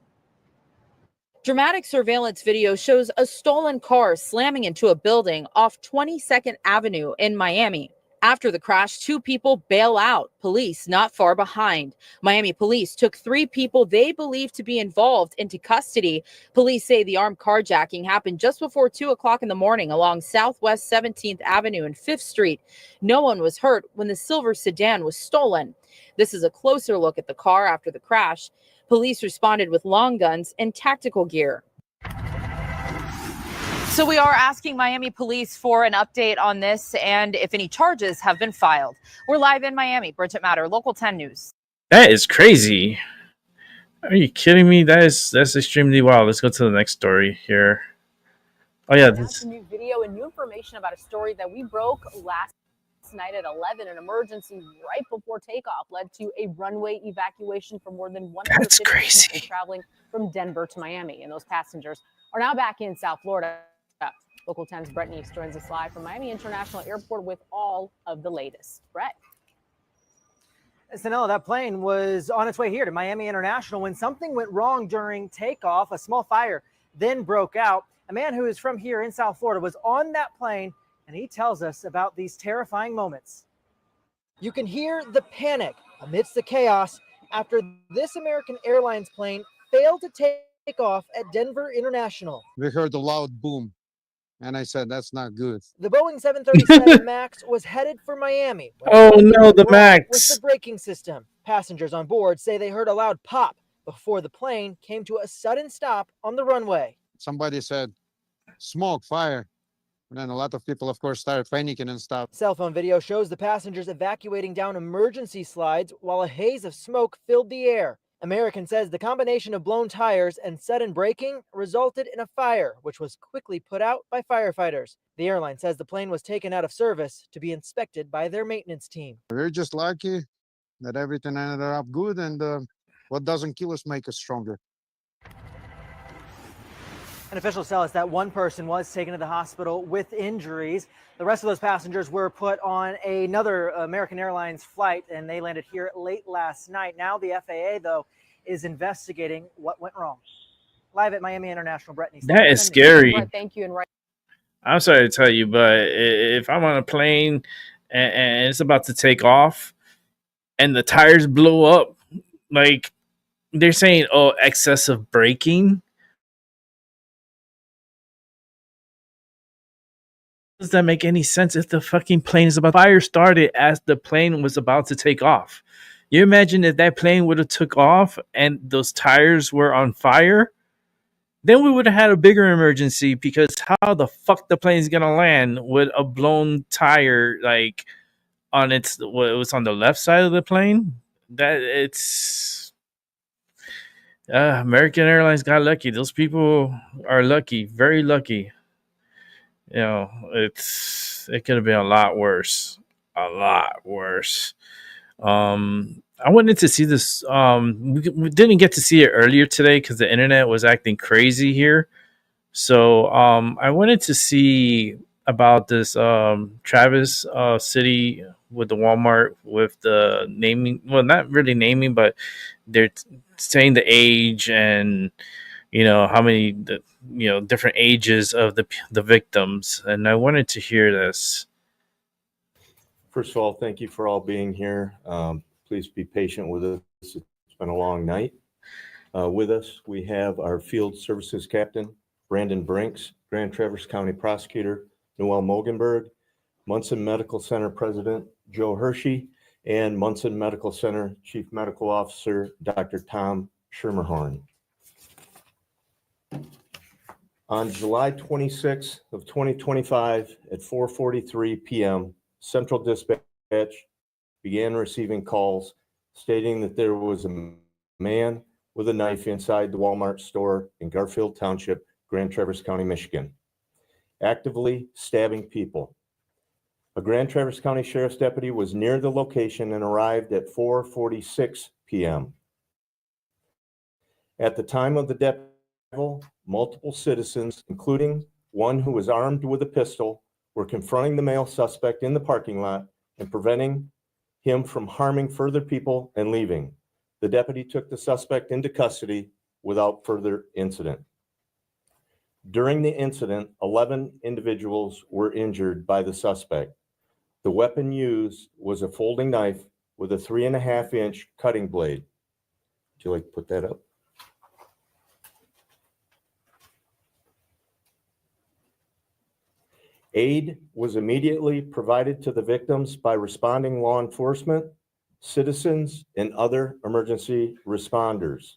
Dramatic surveillance video shows a stolen car slamming into a building off 22nd Avenue in Miami. After the crash, 2 people bail out, police not far behind. Miami police took 3 people they believe to be involved into custody. Police say the armed carjacking happened just before 2 o'clock in the morning along Southwest 17th Avenue and 5th Street. No one was hurt when the silver sedan was stolen. This is a closer look at the car after the crash. Police responded with long guns and tactical gear. So we are asking Miami police for an update on this and if any charges have been filed. We're live in Miami. Bridget Matter, Local 10 News. That is crazy. Are you kidding me? That's extremely wild. Let's go to the next story here. Oh yeah, That's a new video and new information about a story that we broke last night at 11. An emergency right before takeoff led to a runway evacuation for more than 150 people traveling from Denver to Miami. And those passengers are now back in South Florida. Local 10's Brett Neese joins us live from Miami International Airport with all of the latest. Brett. Sanella, that plane was on its way here to Miami International when something went wrong during takeoff. A small fire then broke out. A man who is from here in South Florida was on that plane, and he tells us about these terrifying moments. You can hear the panic amidst the chaos after this American Airlines plane failed to take off at Denver International. We heard a loud boom, and I said, that's not good. The Boeing 737 MAX was headed for Miami. Oh no, the With Max. the braking system. Passengers on board say they heard a loud pop before the plane came to a sudden stop on the runway. Somebody said, smoke, fire. And then a lot of people, of course, started panicking and stuff. Cell phone video shows the passengers evacuating down emergency slides while a haze of smoke filled the air. American says the combination of blown tires and sudden braking resulted in a fire, which was quickly put out by firefighters. The airline says the plane was taken out of service to be inspected by their maintenance team. We're just lucky that everything ended up good, and what doesn't kill us makes us stronger. And officials tell us that one person was taken to the hospital with injuries. The rest of those passengers were put on another American Airlines flight, and they landed here late last night. Now the FAA, though, is investigating what went wrong. Live at Miami International, Brett Neese. That is scary. Brett, thank you. And right. I'm sorry to tell you, but if I'm on a plane and it's about to take off and the tires blow up, like they're saying, oh, excessive braking. Does that make any sense if the fucking plane is about fire started as the plane was about to take off? You imagine if that plane would have took off and those tires were on fire, then we would have had a bigger emergency, because how the fuck the plane's gonna land with a blown tire like on its what it was on the left side of the plane? That it's American Airlines got lucky. Those people are lucky, very lucky. You know, it could have been a lot worse. A lot worse. I wanted to see this. We didn't get to see it earlier today because the internet was acting crazy here. So I wanted to see about this Travis City with the Walmart with the naming. Well, not really naming, but they're saying the age and how many different ages of the victims. And I wanted to hear this. First of all, thank you for all being here. Please be patient with us. It's been a long night. With us, we have our field services captain, Brandon Brinks, Grand Traverse County Prosecutor Noel Mogenberg, Munson Medical Center President Joe Hershey, and Munson Medical Center Chief Medical Officer Dr. Tom Schermerhorn. On July 26th of 2025 at 4:43 p.m., Central Dispatch began receiving calls stating that there was a man with a knife inside the Walmart store in Garfield Township, Grand Traverse County, Michigan, actively stabbing people. A Grand Traverse County Sheriff's deputy was near the location and arrived at 4:46 p.m. At the time of the death, multiple citizens, including one who was armed with a pistol, were confronting the male suspect in the parking lot and preventing him from harming further people and leaving. The deputy took the suspect into custody without further incident. During the incident, 11 individuals were injured by the suspect. The weapon used was a folding knife with a 3.5-inch cutting blade. Would you like to put that up? Aid was immediately provided to the victims by responding law enforcement, citizens, and other emergency responders.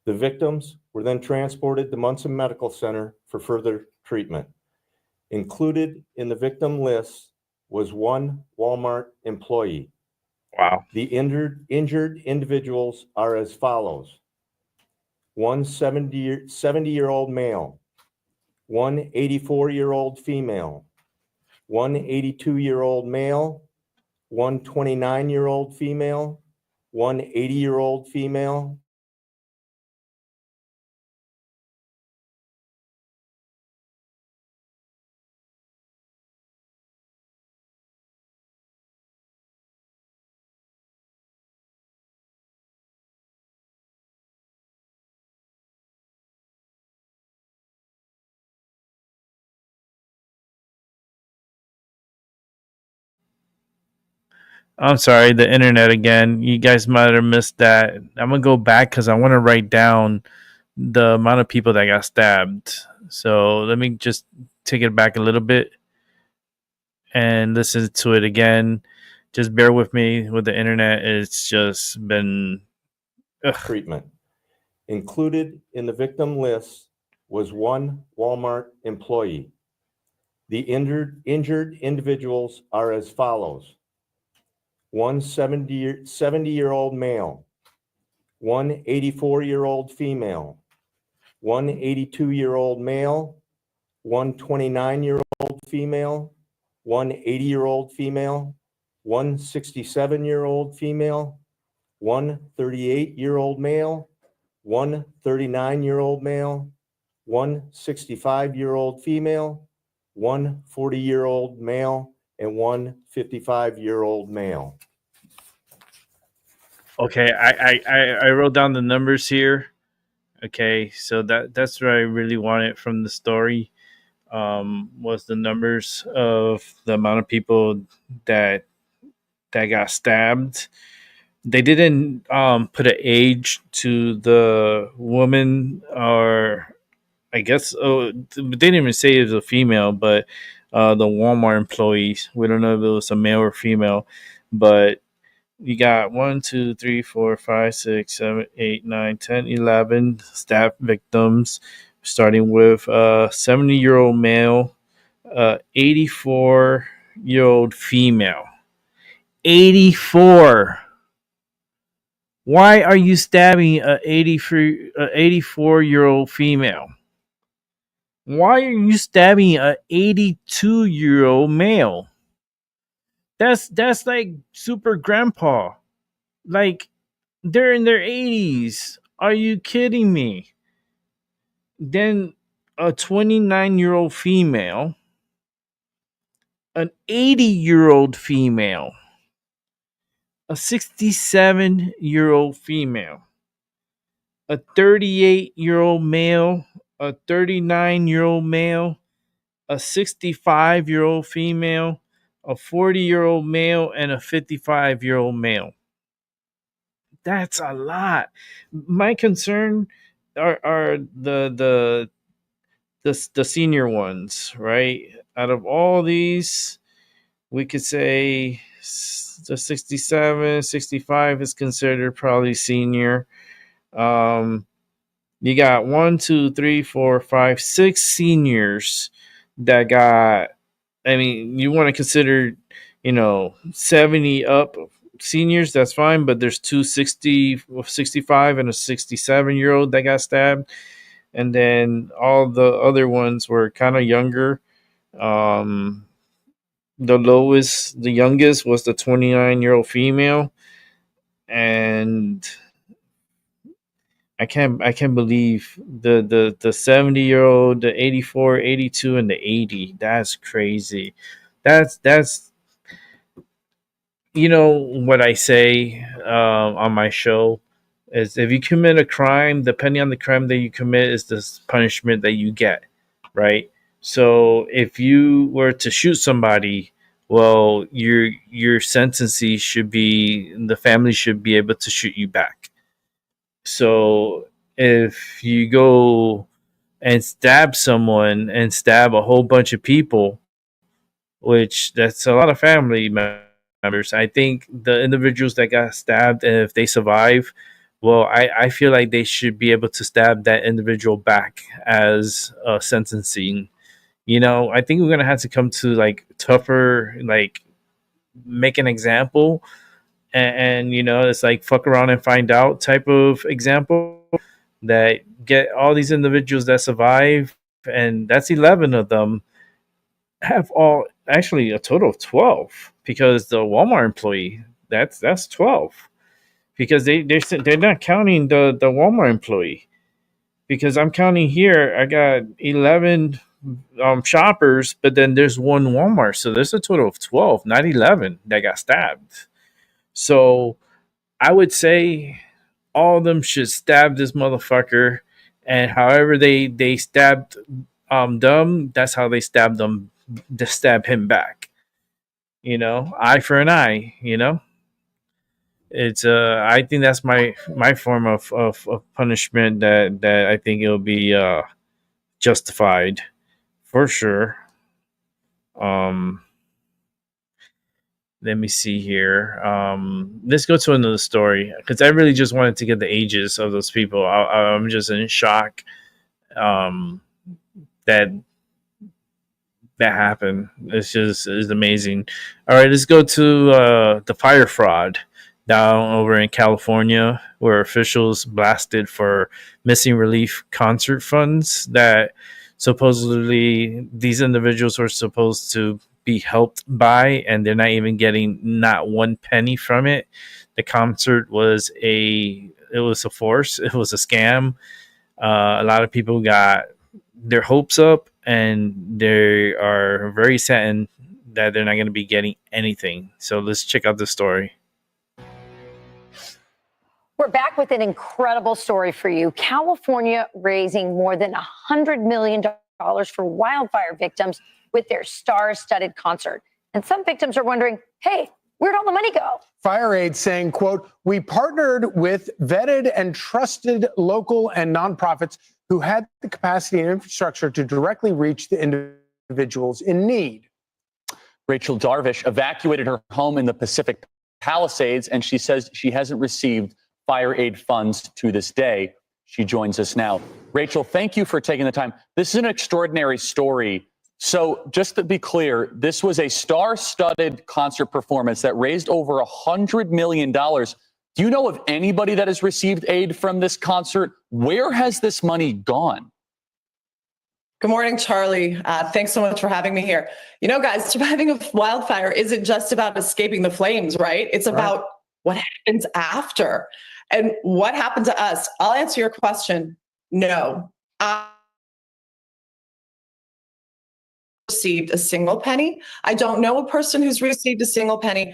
The victims were then transported to Munson Medical Center for further treatment. Included in the victim list was one Walmart employee. Wow. The injured individuals are as follows: one 70-year-old male, one 84-year-old female, one 82-year-old male, one 29-year-old female, one 80-year-old female, I'm sorry, the internet again. You guys might have missed that. I'm gonna go back because I want to write down the amount of people that got stabbed. So let me just take it back a little bit and listen to it again. Just bear with me with the internet. It's just been treatment. Included in the victim list was one Walmart employee. The injured individuals are as follows: one 70-year-old male, one 84-year-old female, one 82-year-old male, one 29-year-old female, one 80-year-old female, one 67-year-old female, one 38-year-old male, one 39-year-old male, one 65-year-old female, one 40-year-old male, and one 55-year-old male. okay. I wrote down the numbers here. Okay, so that's what I really wanted from the story. Was the numbers of the amount of people that got stabbed. They didn't put an age to the woman, or I guess they didn't even say it was a female, but the Walmart employees. We don't know if it was a male or female, but you got 1, 2, 3, 4, 5, 6, 7, 8, 9, 10, 11 stab victims, starting with a 70-year-old male, 84-year-old female. 84. Why are you stabbing a 84-year-old female? Why are you stabbing a 82-year-old male? That's like super grandpa. Like, they're in their 80s. Are you kidding me? Then a 29-year-old female, an 80-year-old female, a 67-year-old female, a 38-year-old male, a 39-year-old male, a 65-year-old female, a 40-year-old male, and a 55-year-old male. That's a lot. My concern are the the senior ones, right? Out of all these, we could say the 67, 65 is considered probably senior. You got 1, 2, 3, 4, 5, 6 seniors that got. I mean, you want to consider, 70 up seniors, that's fine, but there's 65 and a 67-year-old that got stabbed. And then all the other ones were kind of younger. Um, the youngest was the 29-year-old female. And I can't believe the 70-year-old, the 84, 82, and the 80. That's crazy. That's what I say on my show is, if you commit a crime, depending on the crime that you commit, is the punishment that you get, right? So if you were to shoot somebody, well, your sentencing should be, the family should be able to shoot you back. So if you go and stab someone and stab a whole bunch of people, which that's a lot of family members, I think the individuals that got stabbed, and if they survive, well, I feel like they should be able to stab that individual back as sentencing. I think we're gonna have to come to like tougher, like make an example, and it's like fuck around and find out type of example, that get all these individuals that survive, and that's 11 of them, have all, actually a total of 12, because the Walmart employee, that's 12, because they're not counting the Walmart employee, because I'm counting here, I got 11 shoppers, but then there's one Walmart, so there's a total of 12, not 11, that got stabbed. So I would say all of them should stab this motherfucker, and however they stabbed them, that's how they stabbed them, to stab him back. Eye for an eye. It's I think that's my form of punishment, that I think it'll be justified for sure. Let me see here. Let's go to another story, because I really just wanted to get the ages of those people. I'm just in shock that happened. It's amazing. All right, let's go to the fire fraud down over in California, where officials blasted for missing relief concert funds that supposedly these individuals were supposed to be helped by, and they're not even getting not one penny from it. The concert was a force. It was a scam. A lot of people got their hopes up, and they are very saddened that they're not going to be getting anything. So let's check out this story. We're back with an incredible story for you. California raising more than $100 million for wildfire victims with their star-studded concert. And some victims are wondering, hey, where'd all the money go? FireAid saying, quote, we partnered with vetted and trusted local and nonprofits who had the capacity and infrastructure to directly reach the individuals in need. Rachel Darvish evacuated her home in the Pacific Palisades, and she says she hasn't received FireAid funds to this day. She joins us now. Rachel, thank you for taking the time. This is an extraordinary story. So just to be clear, this was a star-studded concert performance that raised over $100 million. Do you know of anybody that has received aid from this concert? Where has this money gone? Good morning, Charlie. Thanks so much for having me here. Guys, surviving a wildfire isn't just about escaping the flames, right? It's about what happens after. And what happened to us? I'll answer your question. No. I received a single penny. I don't know a person who's received a single penny.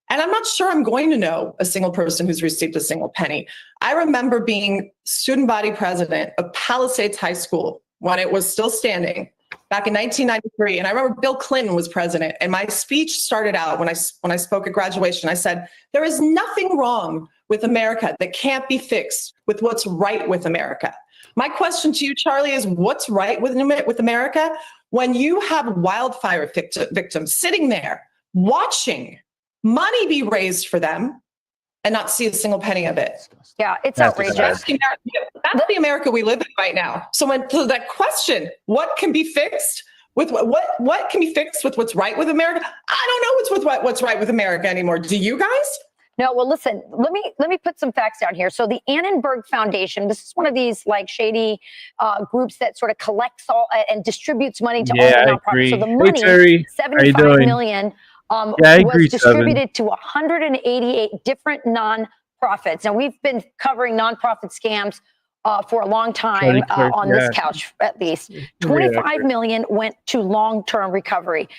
And I'm not sure I'm going to know a single person who's received a single penny. I remember being student body president of Palisades High School when it was still standing back in 1993. And I remember Bill Clinton was president. And my speech started out when I spoke at graduation. I said, there is nothing wrong with America that can't be fixed with what's right with America. My question to you, Charlie, is what's right with America when you have wildfire victims sitting there watching money be raised for them and not see a single penny of it? Yeah, it's That's outrageous. That's the America we live in right now. So that question, what can be fixed with what can be fixed with what's right with America? I don't know what's right with America anymore. Do you guys? No, well, listen, let me put some facts down here. So the Annenberg Foundation, this is one of these like shady groups that sort of collects all and distributes money to all the nonprofits. So the money, Terry. How you 75 doing? million, I was agree, distributed to 188 different nonprofits. Now we've been covering nonprofit scams for a long time on this couch, at least. 25 million went to long-term recovery.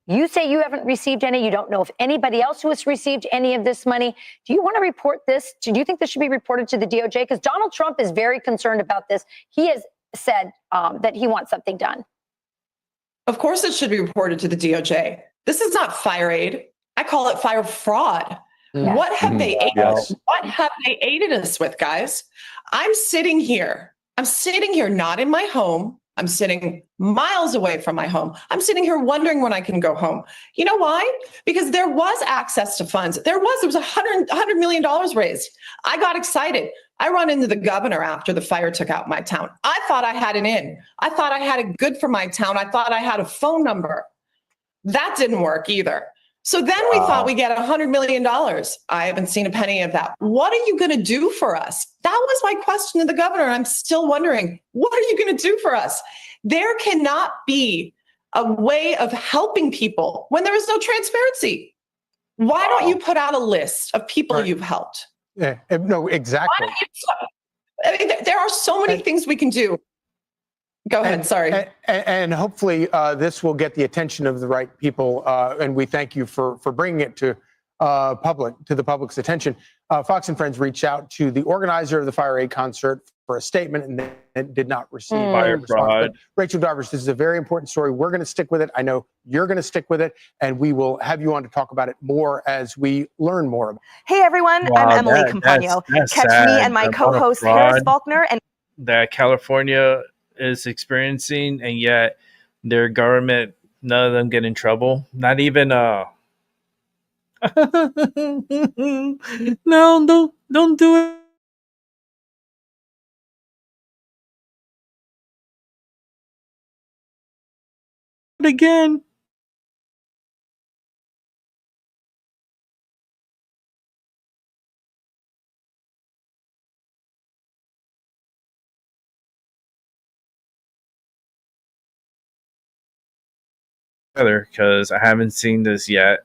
You say you haven't received any. You don't know if anybody else who has received any of this money. Do you want to report this? Do you think this should be reported to the DOJ? Because Donald Trump is very concerned about this. He has said that he wants something done. Of course it should be reported to the DOJ. This is not fire aid. I call it fire fraud. Yeah. What have they aided? Yes. What have they aided us with, guys? I'm sitting here not in my home. I'm sitting miles away from my home. I'm sitting here wondering when I can go home. You know why? Because there was access to funds. There was $100 million raised. I got excited. I run into the governor after the fire took out my town. I thought I had an in. I thought I had it good for my town. I thought I had a phone number. That didn't work either. So then we thought we get $100 million. I haven't seen a penny of that. What are you going to do for us? That was my question to the governor. I'm still wondering, what are you going to do for us? There cannot be a way of helping people when there is no transparency. Why don't you put out a list of people you've helped? Yeah, no, exactly. I mean, there are so many things we can do. Go ahead. Sorry. And hopefully this will get the attention of the right people. And we thank you for bringing it to the public's attention. Fox and Friends reached out to the organizer of the Fire Aid concert for a statement and then did not receive a response. But Rachel Darvish, this is a very important story. We're going to stick with it. I know you're going to stick with it, and we will have you on to talk about it more as we learn more about it. Hey everyone, I'm Emily Campagno. Catch me and my co-host Harris Faulkner and that California is experiencing, and yet their government, none of them get in trouble. Not even no, don't do it again. Because I haven't seen this yet.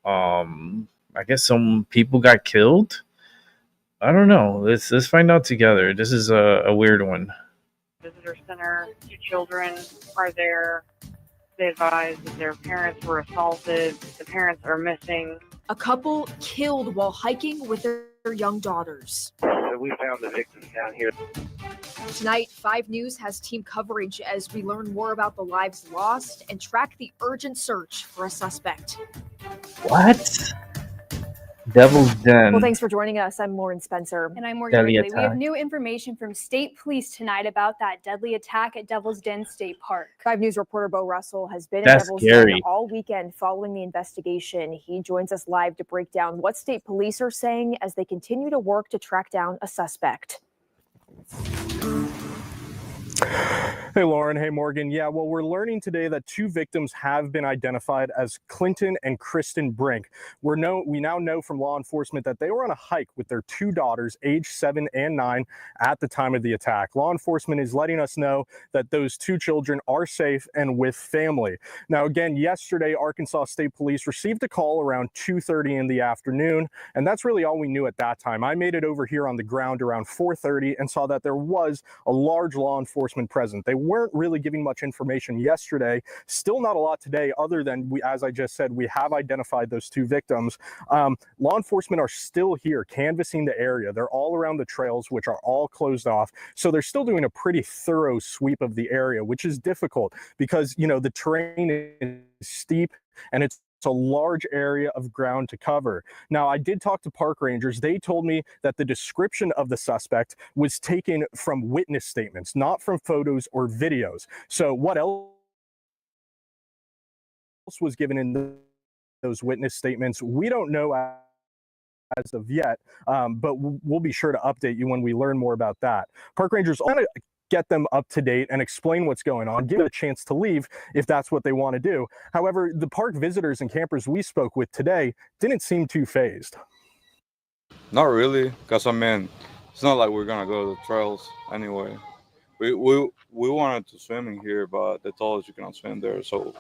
I guess some people got killed. I don't know. Let's find out together. This is a weird one. Visitor center. 2 children are there. They advised that their parents were assaulted. The parents are missing. A couple killed while hiking with their young daughters. We found the victims down here. Tonight, 5 News has team coverage as we learn more about the lives lost and track the urgent search for a suspect. What? Devil's Den. Well, thanks for joining us. I'm Lauren Spencer. And I'm Morgan Deadly Ridley. We have attack. new information from state police tonight about that deadly attack at Devil's Den State Park. 5 News reporter Bo Russell has been That's at Devil's scary. Den all weekend following the investigation. He joins us live to break down what state police are saying as they continue to work to track down a suspect. Hey, Lauren. Hey, Morgan. Yeah, well, we're learning today that 2 victims have been identified as Clinton and Kristen Brink. We now know from law enforcement that they were on a hike with their 2 daughters, age 7 and 9, at the time of the attack. Law enforcement is letting us know that those 2 children are safe and with family. Now, again, yesterday, Arkansas State Police received a call around 2:30 in the afternoon, and that's really all we knew at that time. I made it over here on the ground around 4:30 and saw that there was a large law enforcement present. They weren't really giving much information yesterday. Still not a lot today, other than as I just said, we have identified those 2 victims. Law enforcement are still here canvassing the area. They're all around the trails, which are all closed off. So they're still doing a pretty thorough sweep of the area, which is difficult because, the terrain is steep and it's a large area of ground to cover. Now, I did talk to park rangers. They told me that the description of the suspect was taken from witness statements, not from photos or videos. So what else was given in those witness statements, we don't know as of yet, but we'll be sure to update you when we learn more about that. Park rangers want to get them up to date and explain what's going on, give it a chance to leave if that's what they want to do. However, the park visitors and campers we spoke with today didn't seem too fazed. Not really, because I mean, it's not like we're gonna go to the trails anyway. We wanted to swim in here, but they told us you cannot swim there, so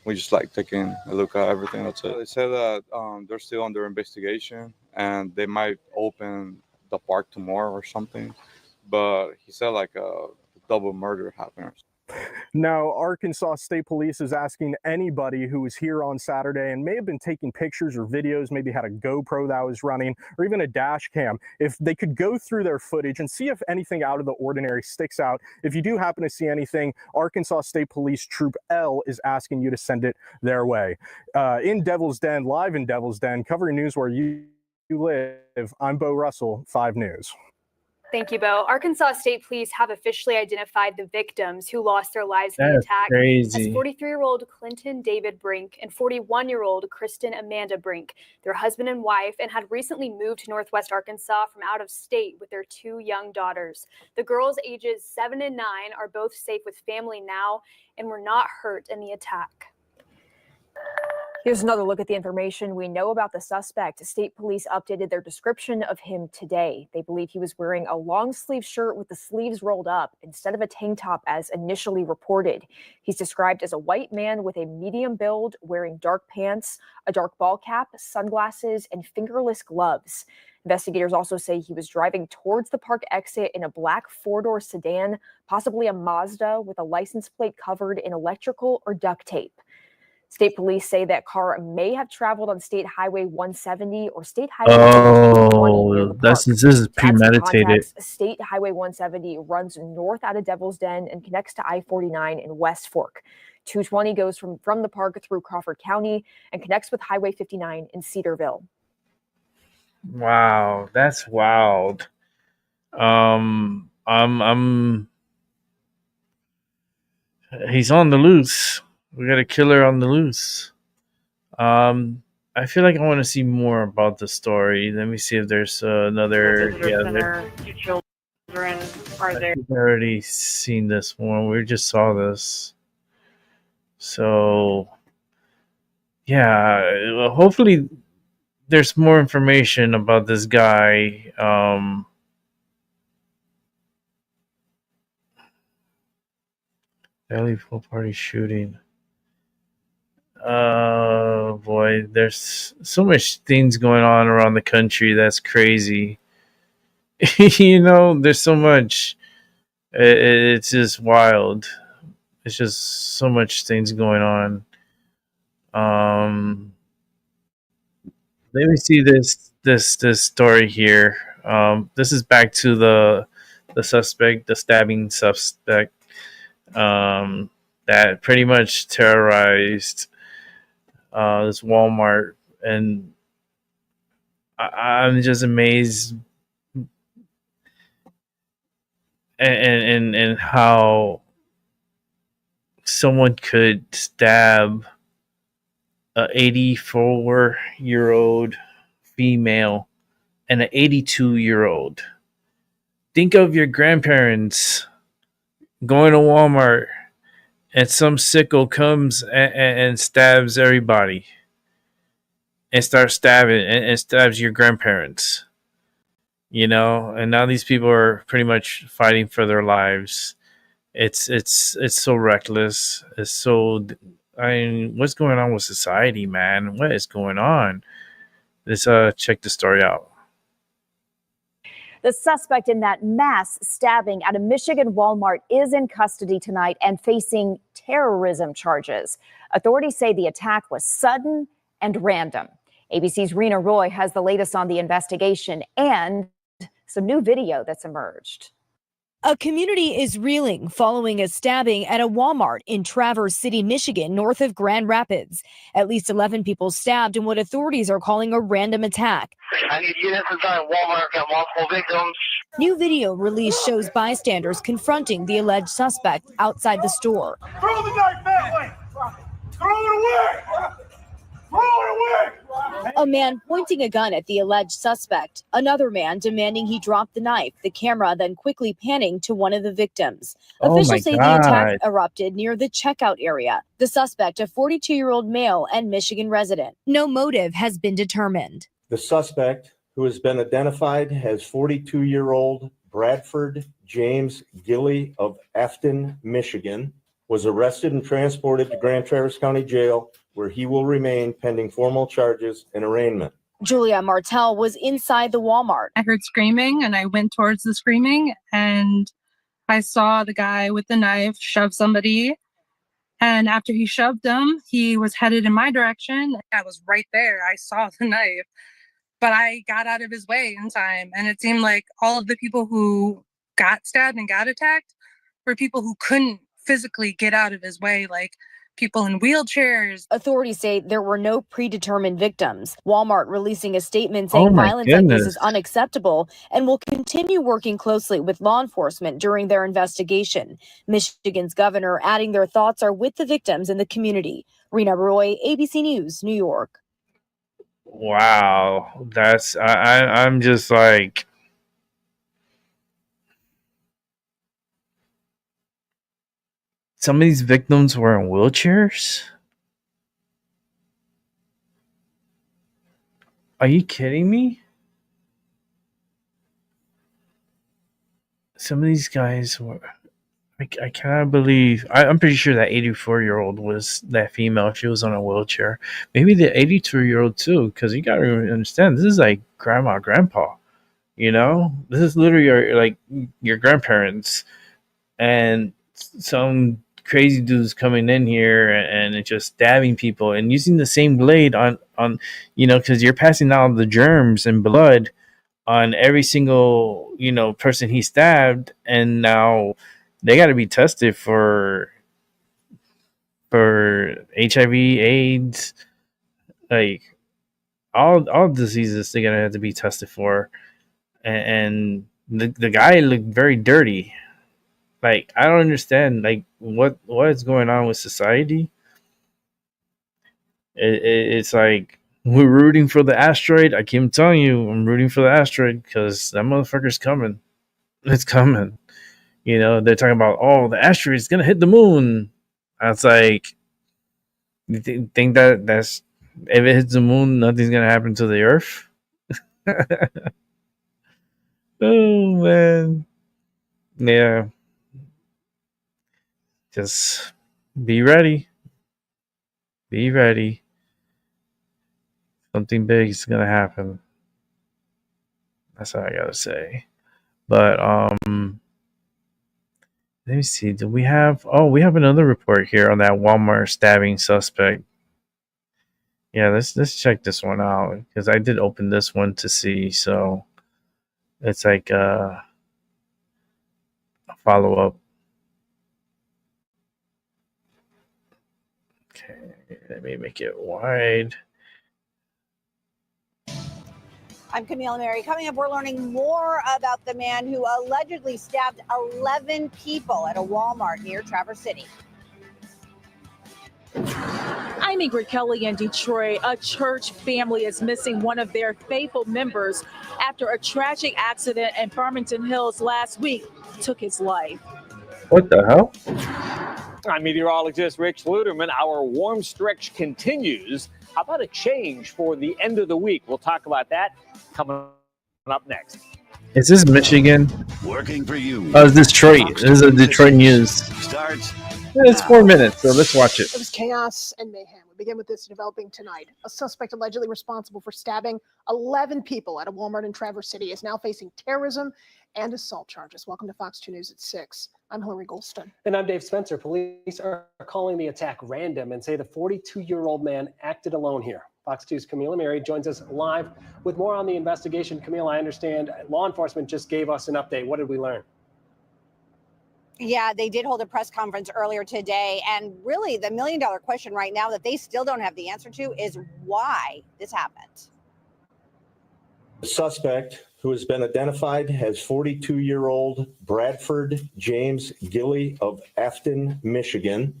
we just like taking a look at everything. That's it. They said that they're still under investigation and they might open the park tomorrow or something. But he said like a double murder happened. Now, Arkansas State Police is asking anybody who was here on Saturday and may have been taking pictures or videos, maybe had a GoPro that was running, or even a dash cam, if they could go through their footage and see if anything out of the ordinary sticks out. If you do happen to see anything, Arkansas State Police Troop L is asking you to send it their way. In Devil's Den, live in Devil's Den, covering news where you live, I'm Bo Russell, 5 News. Thank you, Bo. Arkansas State Police have officially identified the victims who lost their lives in the That's attack crazy. as 43-year-old Clinton David Brink and 41-year-old Kristen Amanda Brink, their husband and wife, and had recently moved to Northwest Arkansas from out of state with their 2 young daughters. The girls, ages 7 and 9, are both safe with family now and were not hurt in the attack. Here's another look at the information we know about the suspect. State police updated their description of him today. They believe he was wearing a long sleeve shirt with the sleeves rolled up instead of a tank top as initially reported. He's described as a white man with a medium build, wearing dark pants, a dark ball cap, sunglasses, and fingerless gloves. Investigators also say he was driving towards the park exit in a black 4-door sedan, possibly a Mazda, with a license plate covered in electrical or duct tape. State police say that car may have traveled on State Highway 170 or State Highway 220. This is premeditated. State Highway 170 runs north out of Devil's Den and connects to I-49 in West Fork. 220 goes from the park through Crawford County and connects with Highway 59 in Cedarville. Wow, that's wild. He's on the loose. We got a killer on the loose. I feel like I want to see more about the story. Let me see if there's another. Visitor center, 2 children are there. I've already seen this one. We just saw this. So, yeah, hopefully there's more information about this guy. Deadly full party shooting. Oh boy, there's so much things going on around the country that's crazy. There's so much. It's just wild. It's just so much things going on. Let me see this story here. This is back to the suspect, the stabbing suspect, that pretty much terrorized this Walmart, and I'm just amazed and how someone could stab a 84-year-old female and an 82-year-old. Think of your grandparents going to Walmart and some sicko comes and stabs everybody and starts stabbing and stabs your grandparents, and now these people are pretty much fighting for their lives. It's so reckless. It's so, what's going on with society, man? What is going on? Let's check the story out. The suspect in that mass stabbing at a Michigan Walmart is in custody tonight and facing terrorism charges. Authorities say the attack was sudden and random. ABC's Rena Roy has the latest on the investigation and some new video that's emerged. A community is reeling following a stabbing at a Walmart in Traverse City, Michigan, north of Grand Rapids. At least 11 people stabbed in what authorities are calling a random attack. I need units inside Walmart. Got multiple victims. New video released shows bystanders confronting the alleged suspect outside the store. Throw the knife that way. Throw it away. Throw it away. A man pointing a gun at the alleged suspect. Another man demanding he drop the knife. The camera then quickly panning to one of the victims. Oh my Officials say the attack God. erupted near the checkout area. The suspect, a 42-year-old male and Michigan resident. No motive has been determined. The suspect, who has been identified as 42-year-old Bradford James Gilly of Afton, Michigan, was arrested and transported to Grand Traverse County Jail, where he will remain pending formal charges and arraignment. Julia Martell was inside the Walmart. I heard screaming and I went towards the screaming and I saw the guy with the knife shove somebody. And after he shoved him, he was headed in my direction. I was right there. I saw the knife, but I got out of his way in time. And it seemed like all of the people who got stabbed and got attacked were people who couldn't physically get out of his way, like people in wheelchairs. Authorities say there were no predetermined victims. Walmart releasing a statement saying Oh my violence like this goodness. is unacceptable and will continue working closely with law enforcement during their investigation. Michigan's governor adding their thoughts are with the victims and the community. Rena Roy, ABC News, New York. Wow, that's I'm just like, some of these victims were in wheelchairs. Are you kidding me? Some of these guys were. I cannot believe. I'm pretty sure that 84-year-old was that female. She was on a wheelchair. Maybe the 82-year-old too, because you gotta understand, this is like grandma, grandpa. You know, this is literally your grandparents, and some crazy dudes coming in here and it's just stabbing people and using the same blade on because you're passing out the germs and blood on every single person he stabbed, and now they got to be tested for HIV, AIDS, like all diseases. They're gonna have to be tested for, and the guy looked very dirty. Like, I don't understand, like, what is going on with society. It's like we're rooting for the asteroid. I keep telling you, I'm rooting for the asteroid because that motherfucker's coming. It's coming. They're talking about, oh, the asteroid's gonna hit the moon. I was like, you think that's if it hits the moon, nothing's gonna happen to the Earth? Oh man, yeah. Just be ready. Be ready. Something big is gonna happen. That's all I gotta say. But let me see. Do we have? Oh, we have another report here on that Walmart stabbing suspect. Yeah, let's check this one out because I did open this one to see. So it's like a follow up. Okay, let me make it wide. I'm Camila Mary. Coming up, we're learning more about the man who allegedly stabbed 11 people at a Walmart near Traverse City. I'm Ingrid Kelly in Detroit. A church family is missing one of their faithful members after a tragic accident in Farmington Hills last week took his life. What the hell? I'm meteorologist Rich Luderman. Our warm stretch continues. How about a change for the end of the week? We'll talk about that coming up next. Is this Michigan? Working for you. Oh, it's Detroit. This is a Detroit news. Starts. It's 4 minutes, so let's watch it. It was chaos and mayhem. We begin with this developing tonight. A suspect allegedly responsible for stabbing 11 people at a Walmart in Traverse City is now facing terrorism and assault charges. Welcome to Fox 2 News at 6. I'm Hillary Golston. And I'm Dave Spencer. Police are calling the attack random and say the 42-year-old man acted alone here. Fox 2's Camila Mary joins us live with more on the investigation. Camila, I understand law enforcement just gave us an update. What did we learn? Yeah, they did hold a press conference earlier today. And really, the $1 million question right now that they still don't have the answer to is why this happened. The suspect, who has been identified as 42-year-old Bradford James Gilly of Afton, Michigan,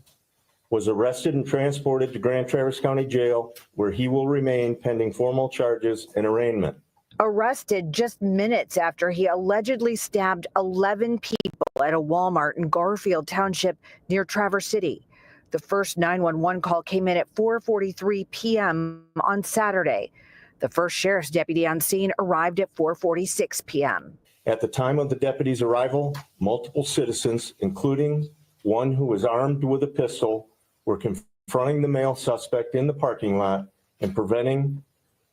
was arrested and transported to Grand Traverse County Jail, where he will remain pending formal charges and arraignment. Arrested just minutes after he allegedly stabbed 11 people at a Walmart in Garfield Township near Traverse City. The first 911 call came in at 4:43 p.m. on Saturday. The first sheriff's deputy on scene arrived at 4:46 p.m. At the time of the deputy's arrival, multiple citizens, including one who was armed with a pistol, were confronting the male suspect in the parking lot and preventing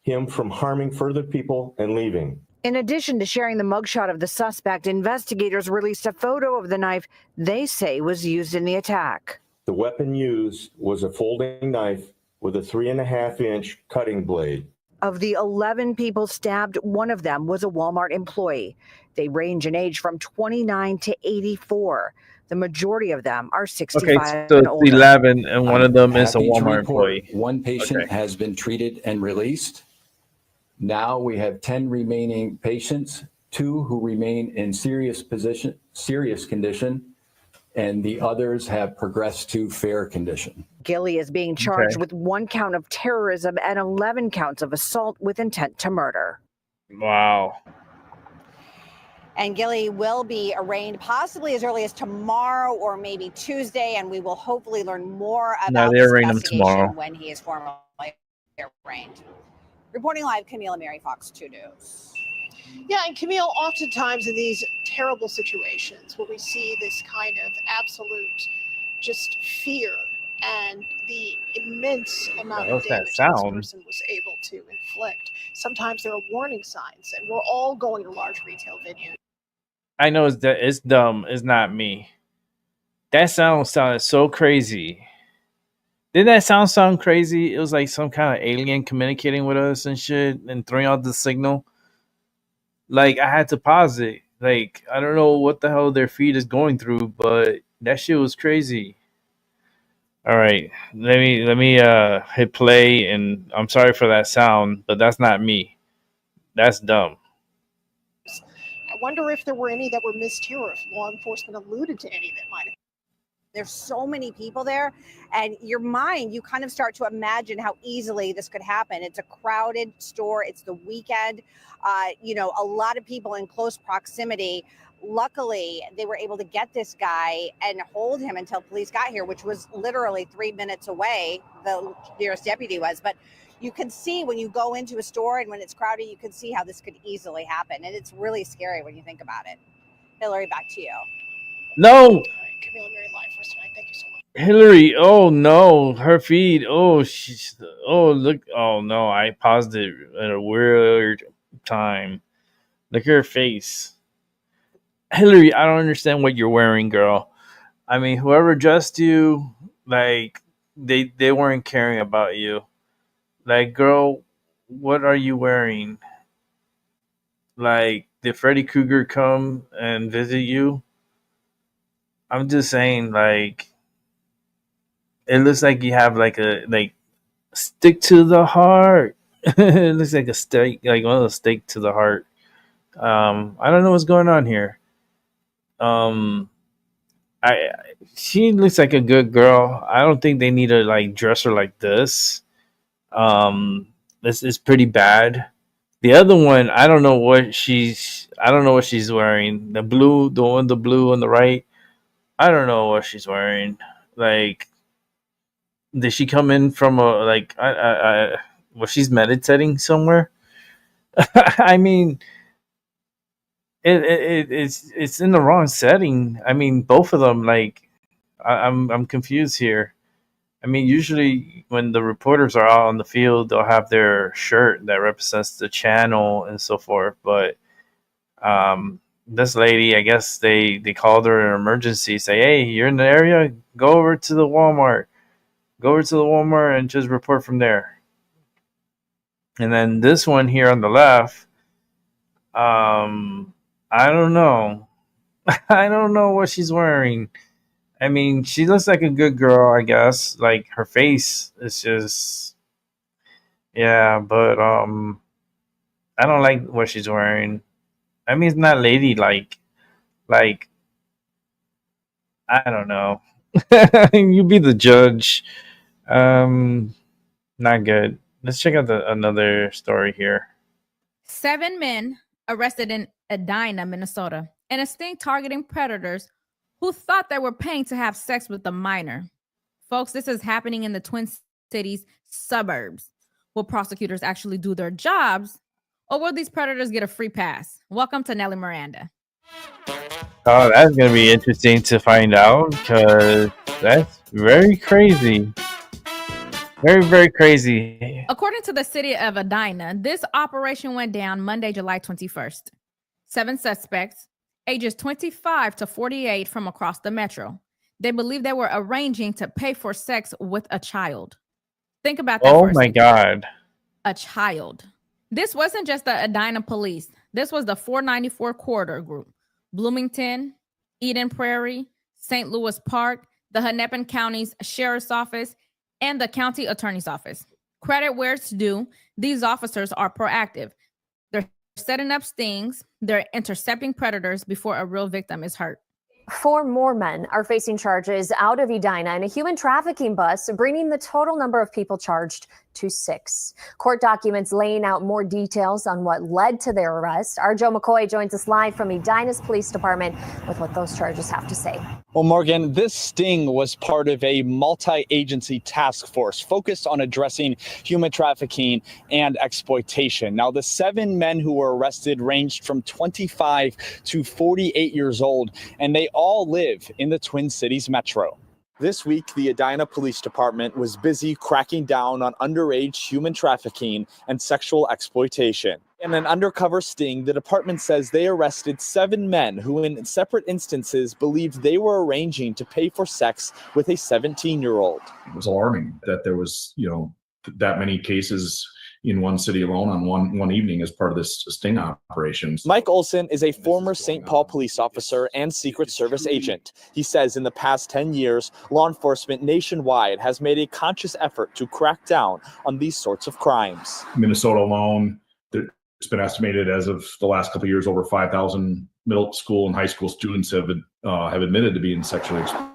him from harming further people and leaving. In addition to sharing the mugshot of the suspect, investigators released a photo of the knife they say was used in the attack. The weapon used was a folding knife with a 3.5-inch cutting blade. Of the 11 people stabbed, one of them was a Walmart employee. They range in age from 29 to 84. The majority of them are 65 Okay, so and it's older. 11, and one of them is a Happy to Walmart report employee. One patient Okay. has been treated and released. Now we have 10 remaining patients, 2 who remain in serious condition, and the others have progressed to fair condition. Gilly is being charged with 1 count of terrorism and 11 counts of assault with intent to murder. Wow. And Gilly will be arraigned possibly as early as tomorrow or maybe Tuesday, and we will hopefully learn more about they this arraign him investigation tomorrow. when he is formally arraigned. Reporting live, Camille Mary, Fox 2 News. Yeah, and Camille, oftentimes in these terrible situations where we see this kind of absolute just fear and the immense amount of What's that damage this sound? person was able to inflict, sometimes there are warning signs, and we're all going to large retail venues. I know it's dumb. It's not me. That sounded so crazy. Didn't that sound crazy? It was like some kind of alien communicating with us and shit and throwing out the signal. Like, I had to pause it. Like, I don't know what the hell their feed is going through, but that shit was crazy. All right, let me hit play, and I'm sorry for that sound, but that's not me. That's dumb. I wonder if there were any that were missed here, or if law enforcement alluded to any that might have. There's so many people there, and your mind, you kind of start to imagine how easily this could happen. It's a crowded store. It's the weekend. A lot of people in close proximity. Luckily, they were able to get this guy and hold him until police got here, which was literally 3 minutes away, the nearest deputy was. But you can see when you go into a store and when it's crowded, you can see how this could easily happen. And it's really scary when you think about it. Hillary, back to you. No, Camille Mary live for us tonight. Thank you so much. Hillary. Oh no, her feed. Oh, look. Oh no, I paused it at a weird time. Look at her face. Hillary, I don't understand what you're wearing, girl. I mean, whoever dressed you, like, they weren't caring about you. Like, girl, what are you wearing? Like, did Freddy Krueger come and visit you? I'm just saying, like, it looks like you have like stick to the heart. It looks like a steak, like one of those steak to the heart. I don't know what's going on here. She looks like a good girl. I don't think they need to like dress her like this. This is pretty bad. The other one, I don't know what she's wearing. The blue on the right. I don't know what she's wearing. Like, did she come in from a like? Was she's meditating somewhere? I mean, it's in the wrong setting. I mean, both of them. Like, I'm confused here. I mean, usually when the reporters are out on the field, they'll have their shirt that represents the channel and so forth. But this lady, I guess they called her an emergency. Say, hey, you're in the area. Go over to the Walmart. Go over to the Walmart and just report from there. And then this one here on the left, I don't know. I don't know what she's wearing. I mean, she looks like a good girl, I guess. Like her face is just, yeah, but I don't like what she's wearing. I mean, it's not ladylike. Like, I don't know. You be the judge. Um, Not good. Let's check out another story here. 7 men arrested in Edina, Minnesota, in a sting targeting predators who thought they were paying to have sex with a minor. Folks, this is happening in the Twin Cities suburbs. Will prosecutors actually do their jobs, or will these predators get a free pass? Welcome to Nelly Miranda. Oh, that's going to be interesting to find out because that's very crazy. Very, very crazy. According to the city of Edina, this operation went down Monday, July 21st. 7 suspects, ages 25 to 48 from across the metro. They believe they were arranging to pay for sex with a child. Think about that. Oh my God. A child. This wasn't just the Edina police. This was the 494 corridor group. Bloomington, Eden Prairie, St. Louis Park, the Hennepin County's Sheriff's Office, and the County Attorney's Office. Credit where it's due. These officers are proactive. They're setting up stings. They're intercepting predators before a real victim is hurt. 4 more men are facing charges out of Edina in a human trafficking bus, bringing the total number of people charged to 6. Court documents laying out more details on what led to their arrest. Our Joe McCoy joins us live from Edina's police department with what those charges have to say. Well, Morgan, this sting was part of a multi-agency task force focused on addressing human trafficking and exploitation. Now, the 7 men who were arrested ranged from 25 to 48 years old, and they all live in the Twin Cities metro. This week, the Edina Police Department was busy cracking down on underage human trafficking and sexual exploitation. In an undercover sting, the department says they arrested 7 men who in separate instances believed they were arranging to pay for sex with a 17-year-old. It was alarming that there was, that many cases in one city alone on one evening as part of this sting operation. Mike Olson is a former St. Paul police officer and Secret Service agent. He says in the past 10 years, law enforcement nationwide has made a conscious effort to crack down on these sorts of crimes. Minnesota alone, it's been estimated as of the last couple of years, over 5,000 middle school and high school students have admitted to being sexually exploited.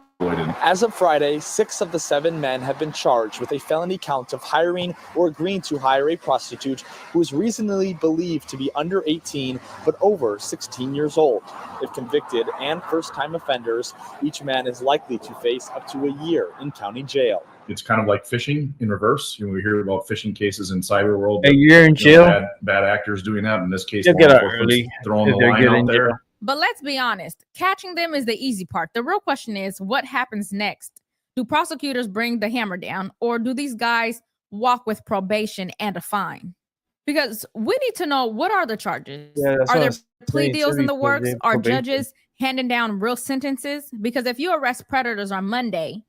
As of Friday, 6 of the 7 men have been charged with a felony count of hiring or agreeing to hire a prostitute who is reasonably believed to be under 18 but over 16 years old. If convicted and first-time offenders, each man is likely to face up to a year in county jail. It's kind of like phishing in reverse. We hear about phishing cases in cyber world. A year in jail. Bad actors doing that. In this case, they'll get out early. Throwing the line out there. But let's be honest, catching them is the easy part. The real question is, what happens next? Do prosecutors bring the hammer down, or do these guys walk with probation and a fine? Because we need to know, what are the charges? Are there plea deals in the works? Are judges handing down real sentences? Because if you arrest predators on Monday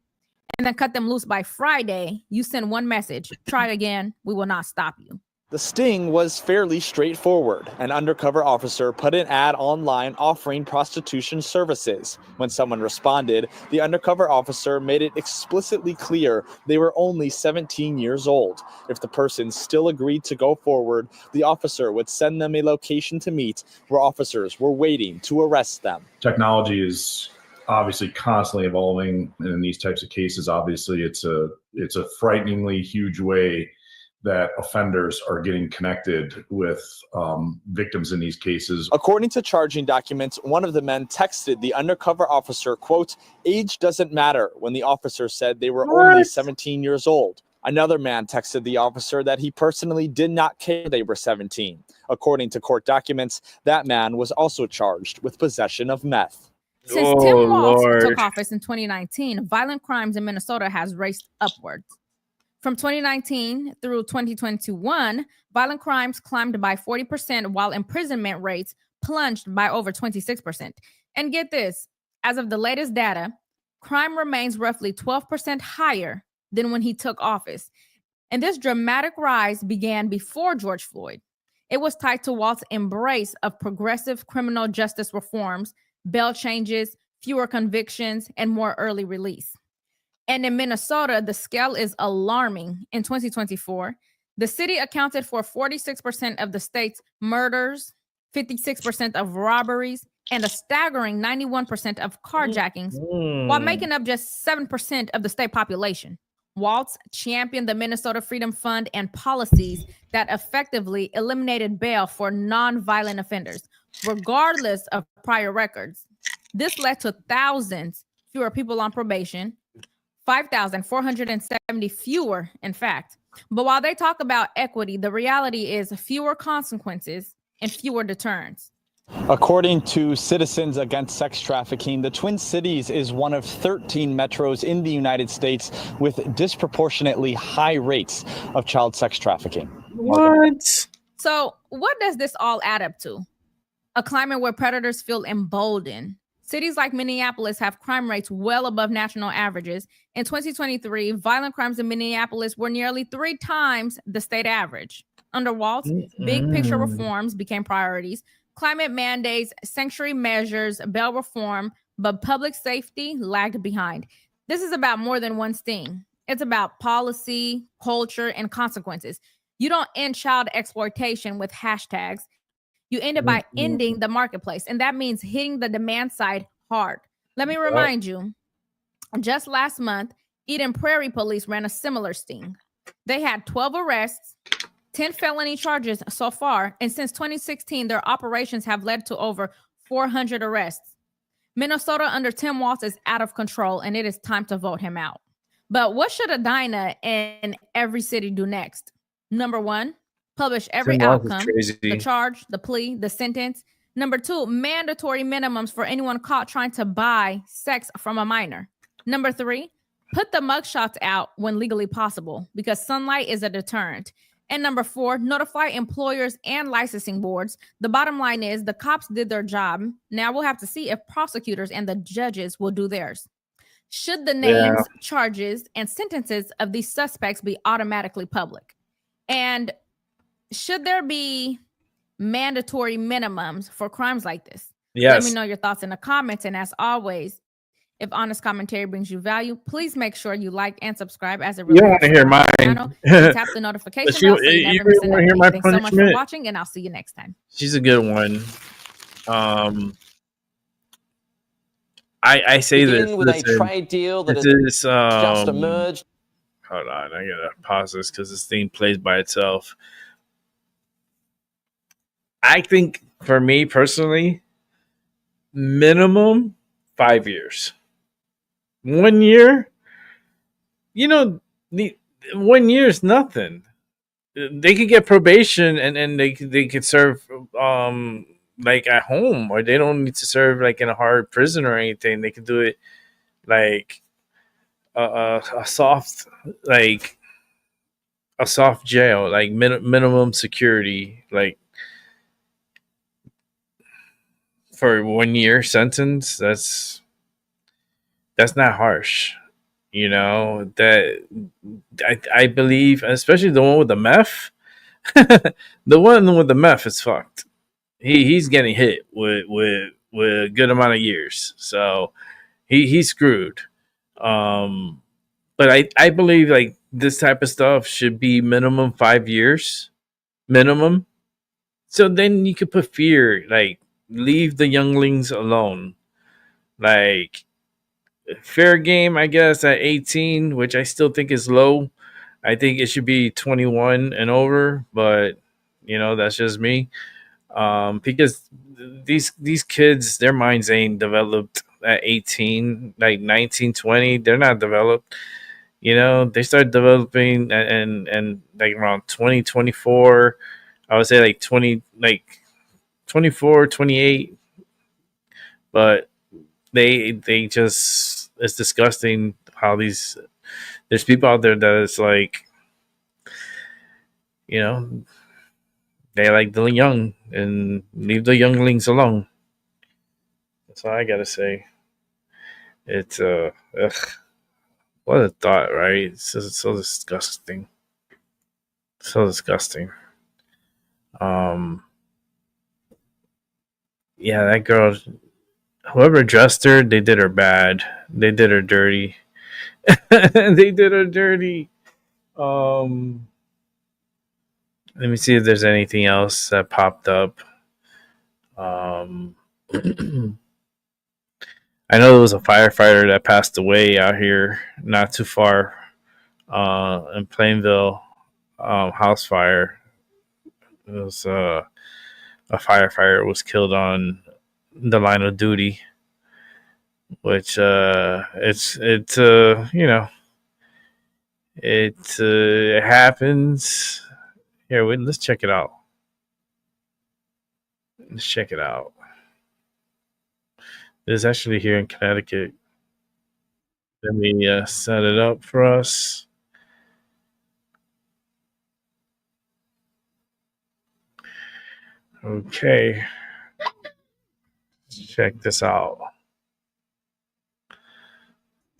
and then cut them loose by Friday, you send one message: try again, we will not stop you. The sting was fairly straightforward. An undercover officer put an ad online offering prostitution services. When someone responded, the undercover officer made it explicitly clear they were only 17 years old. If the person still agreed to go forward, the officer would send them a location to meet, where officers were waiting to arrest them. Technology is obviously constantly evolving, and in these types of cases, obviously it's a frighteningly huge way that offenders are getting connected with victims in these cases. According to charging documents, one of the men texted the undercover officer, quote, "Age doesn't matter," when the officer said they were only 17 years old. Another man texted the officer that he personally did not care they were 17. According to court documents, that man was also charged with possession of meth. Since Tim Walz took office in 2019, violent crimes in Minnesota has raced upwards. From 2019 through 2021, violent crimes climbed by 40%, while imprisonment rates plunged by over 26%. And get this, as of the latest data, crime remains roughly 12% higher than when he took office. And this dramatic rise began before George Floyd. It was tied to Walz's embrace of progressive criminal justice reforms, bail changes, fewer convictions, and more early release. And in Minnesota, the scale is alarming. In 2024, the city accounted for 46% of the state's murders, 56% of robberies, and a staggering 91% of carjackings, while making up just 7% of the state population. Waltz championed the Minnesota Freedom Fund and policies that effectively eliminated bail for nonviolent offenders, regardless of prior records. This led to thousands fewer people on probation, 5,470 fewer, in fact. But while they talk about equity, the reality is fewer consequences and fewer deterrents. According to Citizens Against Sex Trafficking, the Twin Cities is one of 13 metros in the United States with disproportionately high rates of child sex trafficking. What? So, what does this all add up to? A climate where predators feel emboldened. Cities like Minneapolis have crime rates well above national averages. In 2023, violent crimes in Minneapolis were nearly 3 times the state average. Under Waltz, big picture reforms became priorities. Climate mandates, sanctuary measures, bail reform, but public safety lagged behind. This is about more than one sting. It's about policy, culture, and consequences. You don't end child exploitation with hashtags. You end it by ending the marketplace, and that means hitting the demand side hard. Let me remind you, just last month, Eden Prairie Police ran a similar sting. They had 12 arrests, 10 felony charges so far, and since 2016, their operations have led to over 400 arrests. Minnesota under Tim Waltz is out of control, and it is time to vote him out. But what should Edina and every city do next? Number 1, publish every outcome, the charge, the plea, the sentence. Number 2, mandatory minimums for anyone caught trying to buy sex from a minor. Number 3, put the mugshots out when legally possible, because sunlight is a deterrent. And number 4, notify employers and licensing boards. The bottom line is the cops did their job. Now we'll have to see if prosecutors and the judges will do theirs. Should the names, charges, and sentences of these suspects be automatically public? And should there be mandatory minimums for crimes like this? Yes. Let me know your thoughts in the comments. And as always, if honest commentary brings you value, please make sure you like and subscribe as it You don't want to hear mine. Tap the notification bell so you never miss an want to hear my update. Thanks so much for punishment? watching, and I'll see you next time. She's a good one. I say this. With Listen, a trade deal that this has is just emerged. Hold on, I gotta pause this because this thing plays by itself. I think for me personally, minimum 5 years. 1 year, the 1 year is nothing. They could get probation and they could serve like at home, or they don't need to serve like in a hard prison or anything. They could do it like a soft jail, like minimum security, like for 1 year sentence. That's not harsh. That I believe, especially the one with the meth. The one with the meth is fucked. He's getting hit with a good amount of years, so he's screwed. But I believe like this type of stuff should be minimum 5 years, minimum. So then you could put fear, like leave the younglings alone, like. Fair game, I guess, at 18, which I still think is low. I think it should be 21 and over, but that's just me. Because these kids, their minds ain't developed at 18, like 19, 20. They're not developed. They start developing and like around 20, 24. I would say like 20, like 24, 28. But they just, it's disgusting how there's people out there that is like, they like the young and leave the younglings alone. That's all I gotta say. It's what a thought, right? It's just so disgusting. So disgusting. Yeah, that girl, whoever dressed her, they did her bad. They did her dirty. They did her dirty. Let me see if there's anything else that popped up. I know there was a firefighter that passed away out here, not too far, in Plainville, house fire. It was a firefighter was killed on the line of duty, which it's you know, it happens. Here, wait, let's check it out. Let's check it out. It's actually here in Connecticut. Let me set it up for us. Okay. Check this out.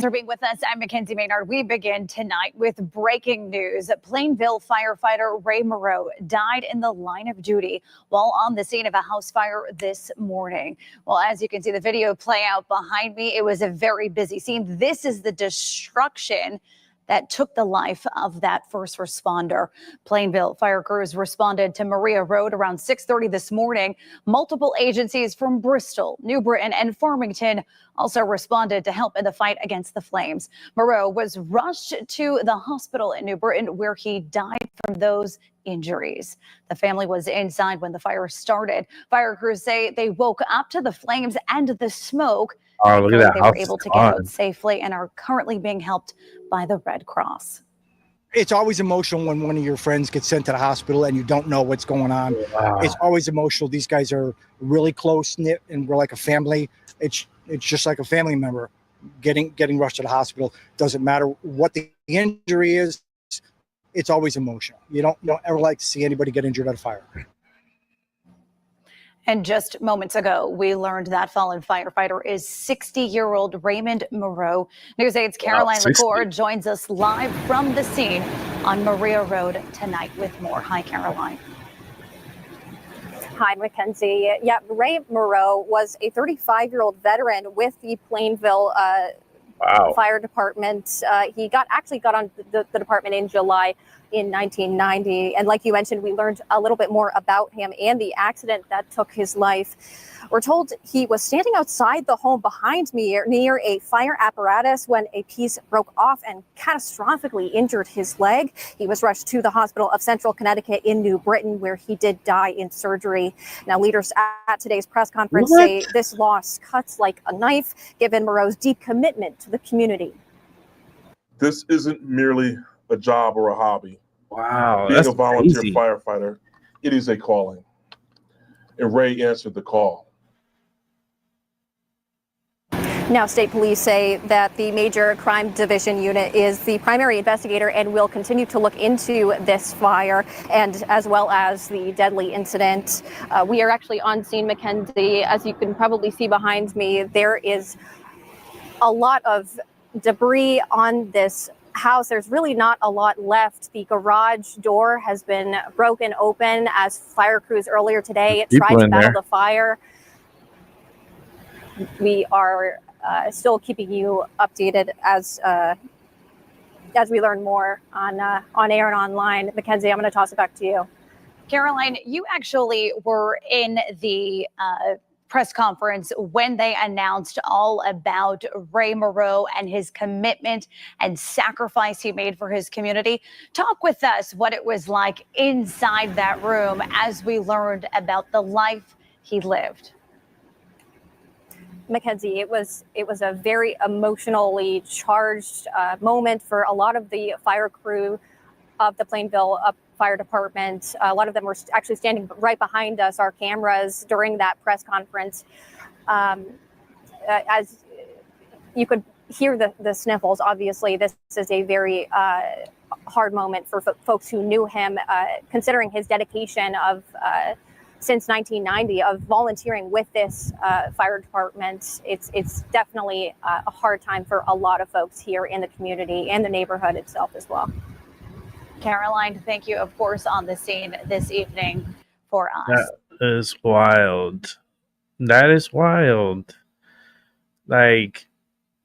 For being with us, I'm Mackenzie Maynard. We begin tonight with breaking news. Plainville firefighter Ray Moreau died in the line of duty while on the scene of a house fire this morning. Well, as you can see the video play out behind me, it was a very busy scene. This is the destruction that took the life of that first responder. Plainville fire crews responded to Maria Road around 6:30 this morning. Multiple agencies from Bristol, New Britain, and Farmington also responded to help in the fight against the flames. Moreau was rushed to the hospital in New Britain, where he died from those injuries. The family was inside when the fire started. Fire crews say they woke up to the flames and the smoke. Oh, look at that They house were able is to get out gone. safely and are currently being helped by the Red Cross. It's always emotional when one of your friends gets sent to the hospital and you don't know what's going on. Wow. It's always emotional. These guys are really close knit and we're like a family. It's just like a family member getting rushed to the hospital. Doesn't matter what the injury is. It's always emotional. You don't ever like to see anybody get injured at a fire. And just moments ago, we learned that fallen firefighter is 60-year-old Raymond Moreau. News 8's Caroline 60. LaCour joins us live from the scene on Maria Road tonight with more. Hi, Caroline. Hi, Mackenzie. Yeah, Ray Moreau was a 35-year-old veteran with the Plainville Fire Department. He actually got on the department in July in 1990. And like you mentioned, we learned a little bit more about him and the accident that took his life. We're told he was standing outside the home behind me near a fire apparatus when a piece broke off and catastrophically injured his leg. He was rushed to the Hospital of Central Connecticut in New Britain, where he did die in surgery. Now, leaders at today's press conference say this loss cuts like a knife, given Moreau's deep commitment to the community. This isn't merely a job or a hobby. Wow, Being that's a volunteer crazy. firefighter, it is a calling. And Ray answered the call. Now, state police say that the Major Crime Division unit is the primary investigator and will continue to look into this fire and as well as the deadly incident. We are actually on scene, Mackenzie. As you can probably see behind me, there is a lot of debris on this house. There's really not a lot left. The garage door has been broken open as fire crews earlier today tried to battle the fire. We are still keeping you updated as we learn more on air and online. Mackenzie, I'm going to toss it back to you. Caroline, you actually were in the press conference when they announced all about Ray Moreau and his commitment and sacrifice he made for his community. Talk with us what it was like inside that room as we learned about the life he lived. Mackenzie, it was a very emotionally charged moment for a lot of the fire crew of the Plainville Fire Department. A lot of them were actually standing right behind us, our cameras, during that press conference. As you could hear the sniffles, obviously, this is a very hard moment for folks who knew him, considering his dedication of since 1990 of volunteering with this fire department. It's definitely a hard time for a lot of folks here in the community and the neighborhood itself as well. Caroline, thank you, of course, on the scene this evening for us. That is wild. That is wild. Like,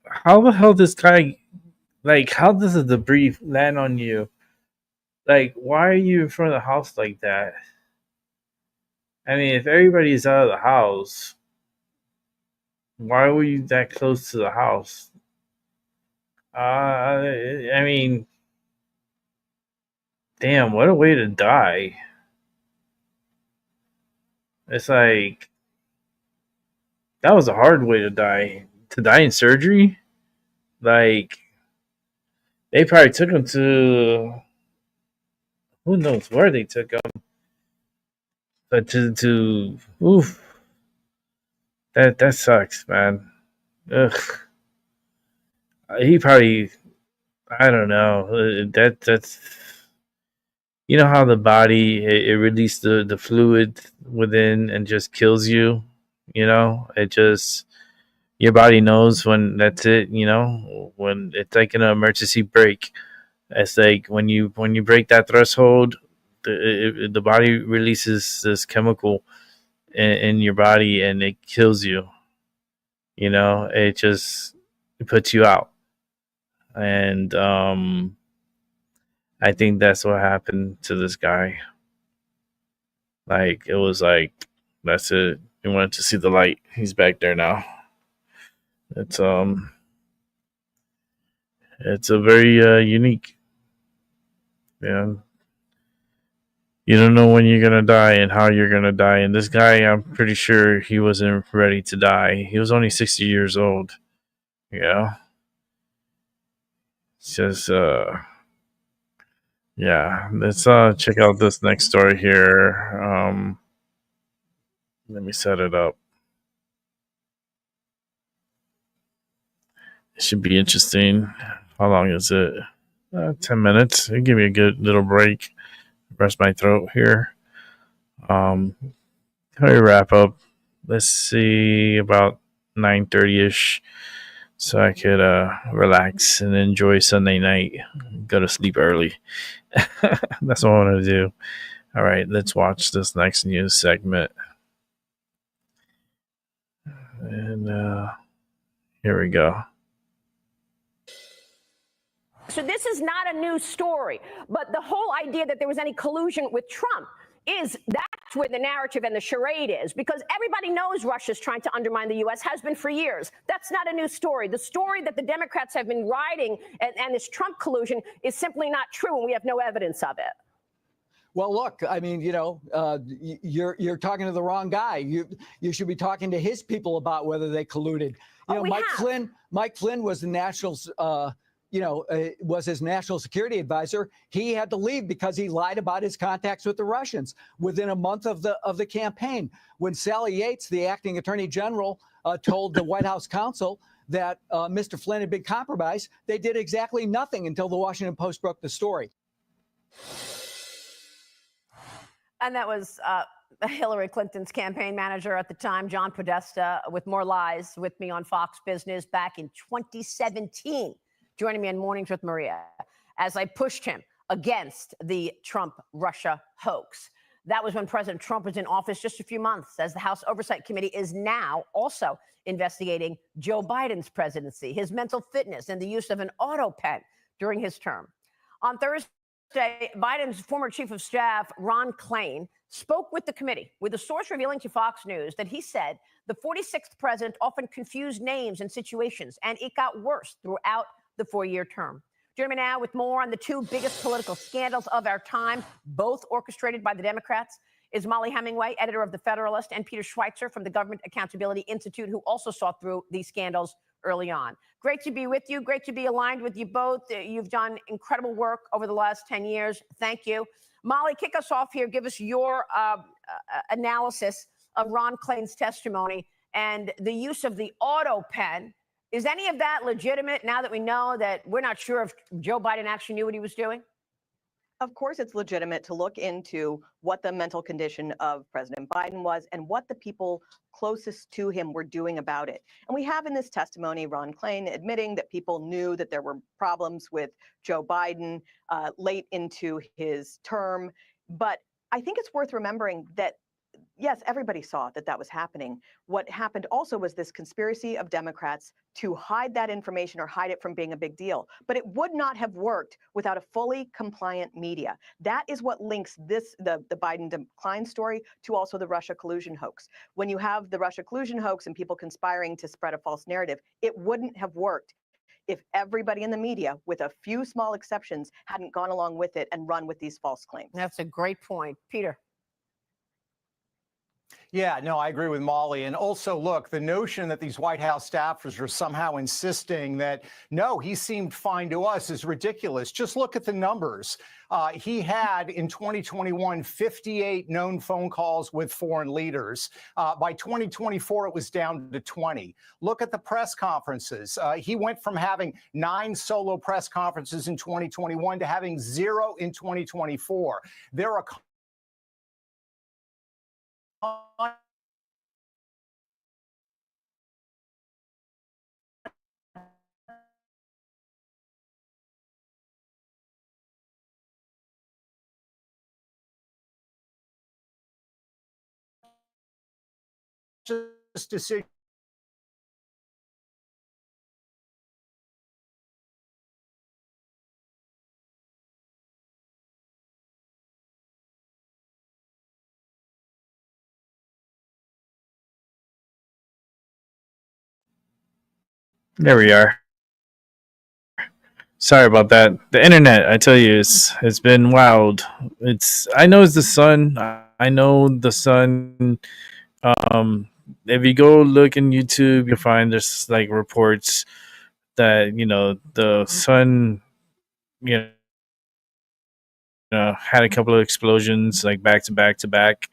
how the hell this guy? Like, how does the debris land on you? Like, why are you in front of the house like that? I mean, if everybody's out of the house, why were you that close to the house? I mean, damn, what a way to die. It's like, that was a hard way to die. To die in surgery? Like, they probably took him to, who knows where they took him. But oof, that sucks, man. Ugh. He probably, I don't know. That's, you know how the body, it releases the fluid within and just kills you. You know, it just, your body knows when that's it. You know, when it's like an emergency brake. It's like when you break that threshold, the body releases this chemical in your body and it kills you. You know, it puts you out. And I think that's what happened to this guy. Like, it was like, that's it. He wanted to see the light. He's back there now. It's it's a very unique. Yeah. You don't know when you're gonna die and how you're gonna die. And this guy, I'm pretty sure he wasn't ready to die. He was only 60 years old. Yeah. It's just yeah. Let's check out this next story here. Let me set it up. It should be interesting. How long is it? 10 minutes. It'll give me a good little break. Rest my throat here. How do we wrap up? Let's see, about 9:30ish, so I could relax and enjoy Sunday night. Go to sleep early. That's what I want to do. All right, let's watch this next news segment. And here we go. So this is not a new story, but the whole idea that there was any collusion with Trump that's where the narrative and the charade is, because everybody knows Russia's trying to undermine the U.S., has been for years. That's not a new story. The story that the Democrats have been riding and this Trump collusion is simply not true, and we have no evidence of it. Well, look, I mean, you know, you're talking to the wrong guy. You should be talking to his people about whether they colluded. You know, Mike Flynn was the national's. Was his national security advisor. He had to leave because he lied about his contacts with the Russians within a month of the campaign. When Sally Yates, the acting attorney general, told the White House counsel that Mr. Flynn had been compromised, they did exactly nothing until the Washington Post broke the story. And that was Hillary Clinton's campaign manager at the time, John Podesta, with more lies with me on Fox Business back in 2017. Joining me in Mornings with Maria as I pushed him against the Trump-Russia hoax. That was when President Trump was in office just a few months, as the House Oversight Committee is now also investigating Joe Biden's presidency, his mental fitness, and the use of an auto pen during his term. On Thursday, Biden's former chief of staff, Ron Klain, spoke with the committee, with a source revealing to Fox News that he said the 46th president often confused names and situations, and it got worse throughout the 4-year term. Joining me now with more on the two biggest political scandals of our time, both orchestrated by the Democrats, is Molly Hemingway, editor of The Federalist, and Peter Schweitzer from the Government Accountability Institute, who also saw through these scandals early on. Great to be with you. Great to be aligned with you both. You've done incredible work over the last 10 years. Thank you. Molly, kick us off here. Give us your analysis of Ron Klain's testimony and the use of the auto pen. Is any of that legitimate now that we know that we're not sure if Joe Biden actually knew what he was doing? Of course, it's legitimate to look into what the mental condition of President Biden was and what the people closest to him were doing about it. And we have in this testimony Ron Klain admitting that people knew that there were problems with Joe Biden late into his term. But I think it's worth remembering that yes, everybody saw that that was happening. What happened also was this conspiracy of Democrats to hide that information or hide it from being a big deal. But it would not have worked without a fully compliant media. That is what links the Biden-Klein story to also the Russia collusion hoax. When you have the Russia collusion hoax and people conspiring to spread a false narrative, it wouldn't have worked if everybody in the media, with a few small exceptions, hadn't gone along with it and run with these false claims. That's a great point. Peter. Yeah, no, I agree with Molly. And also, look, the notion that these White House staffers are somehow insisting that, no, he seemed fine to us is ridiculous. Just look at the numbers. He had, in 2021, 58 known phone calls with foreign leaders. By 2024, it was down to 20. Look at the press conferences. He went from having 9 solo press conferences in 2021 to having 0 in 2024. There are decision. There we are. Sorry about that. The internet, I tell you, it's been wild. I know it's the sun. I know the sun. If you go look in YouTube, you'll find there's like reports that the sun, had a couple of explosions like back to back to back.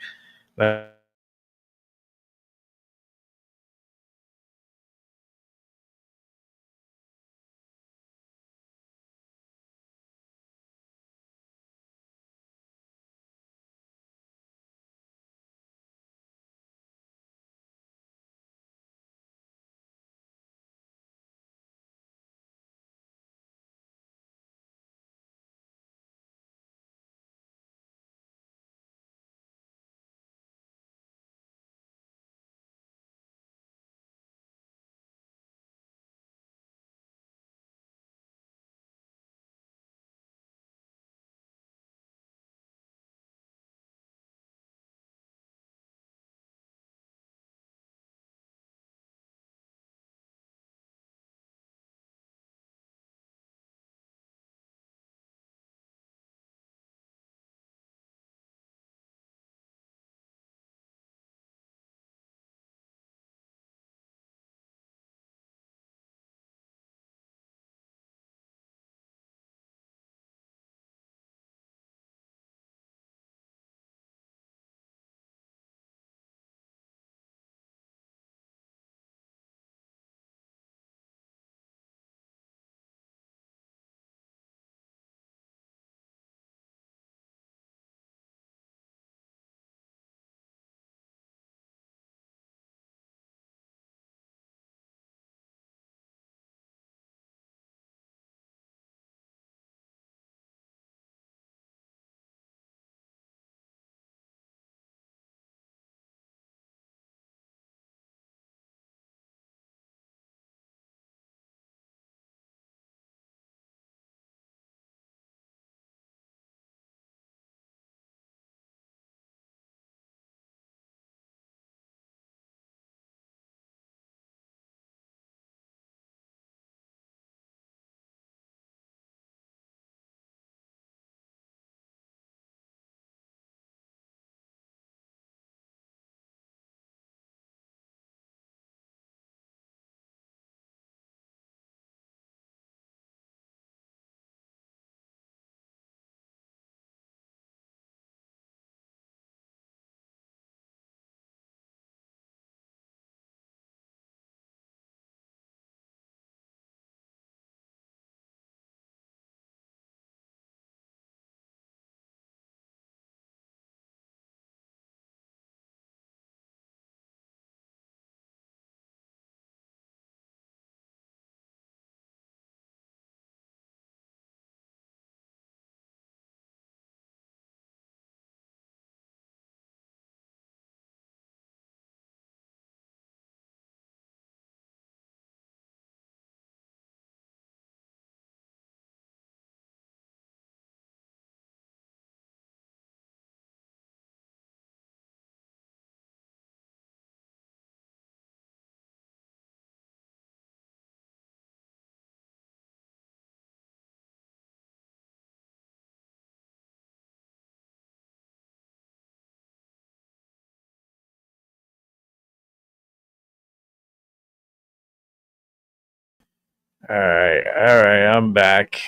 All right, I'm back.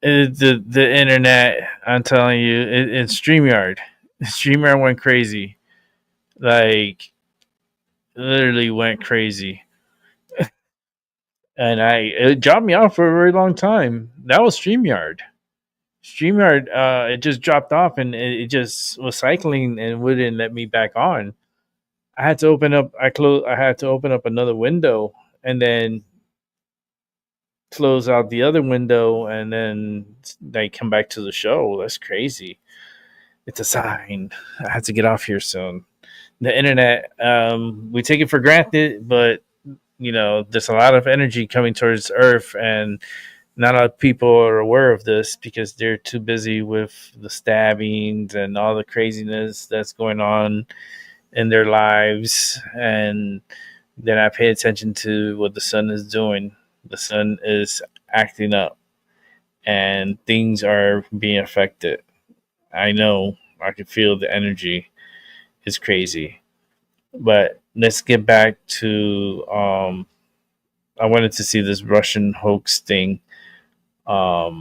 The internet, I'm telling you, it's StreamYard. StreamYard went crazy. Like, literally went crazy. And it dropped me off for a very long time. That was StreamYard. StreamYard, it just dropped off and it just was cycling and wouldn't let me back on. I had to open up. I had to open up another window and then close out the other window and then they come back to the show. That's crazy. It's a sign. I have to get off here soon. The internet, we take it for granted, but there's a lot of energy coming towards Earth, and not a lot of people are aware of this because they're too busy with the stabbings and all the craziness that's going on in their lives, and they're not paying attention to what the sun is doing. The sun is acting up, and things are being affected. I know. I can feel the energy is crazy. But let's get back to I wanted to see this Russian hoax thing. Let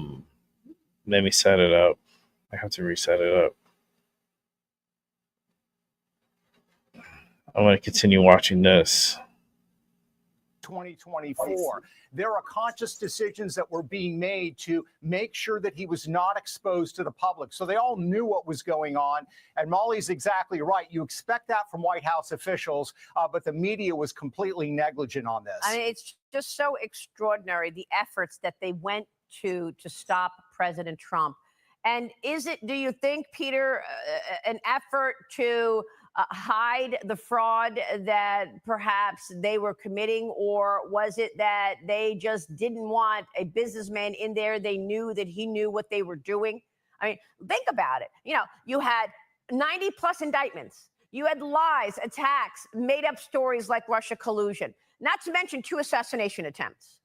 me set it up. I have to reset it up. I want to continue watching this. 2024. There are conscious decisions that were being made to make sure that he was not exposed to the public. So they all knew what was going on. And Molly's exactly right. You expect that from White House officials, but the media was completely negligent on this. I mean, it's just so extraordinary, the efforts that they went to stop President Trump. And do you think, Peter, an effort to hide the fraud that perhaps they were committing, or was it that they just didn't want a businessman in there? They knew that he knew what they were doing. I mean, think about it. You had 90 plus indictments. You had lies, attacks, made up stories like Russia collusion, not to mention 2 assassination attempts.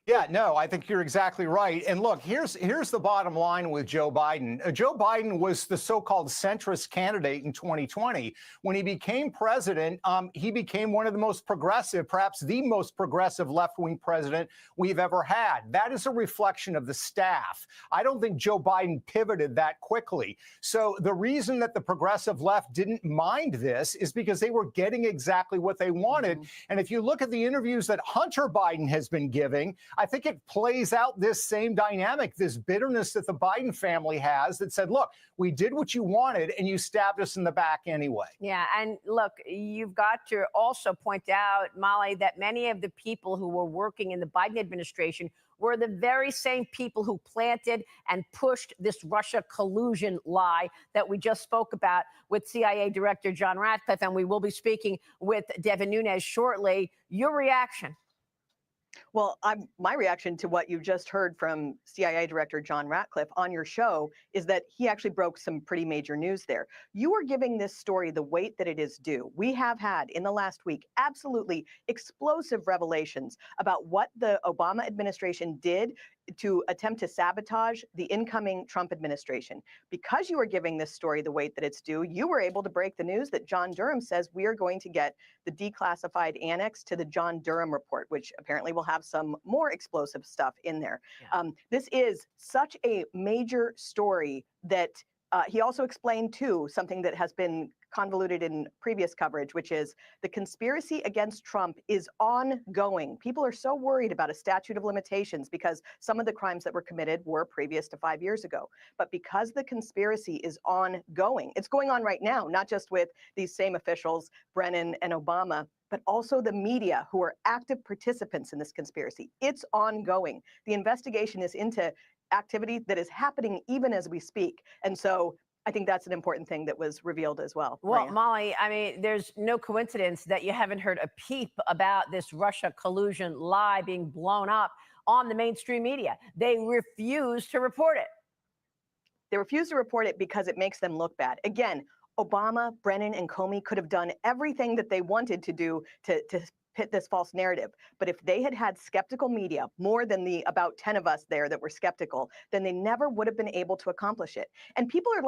Yeah, no, I think you're exactly right. And look, here's the bottom line with Joe Biden. Joe Biden was the so-called centrist candidate in 2020. When he became president, he became one of the most progressive, perhaps the most progressive left-wing president we've ever had. That is a reflection of the staff. I don't think Joe Biden pivoted that quickly. So the reason that the progressive left didn't mind this is because they were getting exactly what they wanted. And if you look at the interviews that Hunter Biden has been giving, I think it plays out this same dynamic, this bitterness that the Biden family has that said, look, we did what you wanted and you stabbed us in the back anyway. Yeah. And look, you've got to also point out, Molly, that many of the people who were working in the Biden administration were the very same people who planted and pushed this Russia collusion lie that we just spoke about with CIA Director John Ratcliffe. And we will be speaking with Devin Nunes shortly. Your reaction? Well, my reaction to what you just heard from CIA Director John Ratcliffe on your show is that he actually broke some pretty major news there. You are giving this story the weight that it is due. We have had in the last week absolutely explosive revelations about what the Obama administration did to attempt to sabotage the incoming Trump administration. Because you are giving this story the weight that it's due, you were able to break the news that John Durham says we are going to get the declassified annex to the John Durham report, which apparently will have some more explosive stuff in there. Yeah. This is such a major story that he also explained, too, something that has been convoluted in previous coverage, which is the conspiracy against Trump is ongoing. People are so worried about a statute of limitations because some of the crimes that were committed were previous to 5 years ago. But because the conspiracy is ongoing, it's going on right now, not just with these same officials, Brennan and Obama, but also the media who are active participants in this conspiracy. It's ongoing. The investigation is into activity that is happening even as we speak. And so I think that's an important thing that was revealed as well. Well, Maria. Molly, I mean, there's no coincidence that you haven't heard a peep about this Russia collusion lie being blown up on the mainstream media. They refuse to report it. They refuse to report it because it makes them look bad. Again, Obama, Brennan, and Comey could have done everything that they wanted to do to pit this false narrative. But if they had had skeptical media, more than the about 10 of us there that were skeptical, then they never would have been able to accomplish it. And people are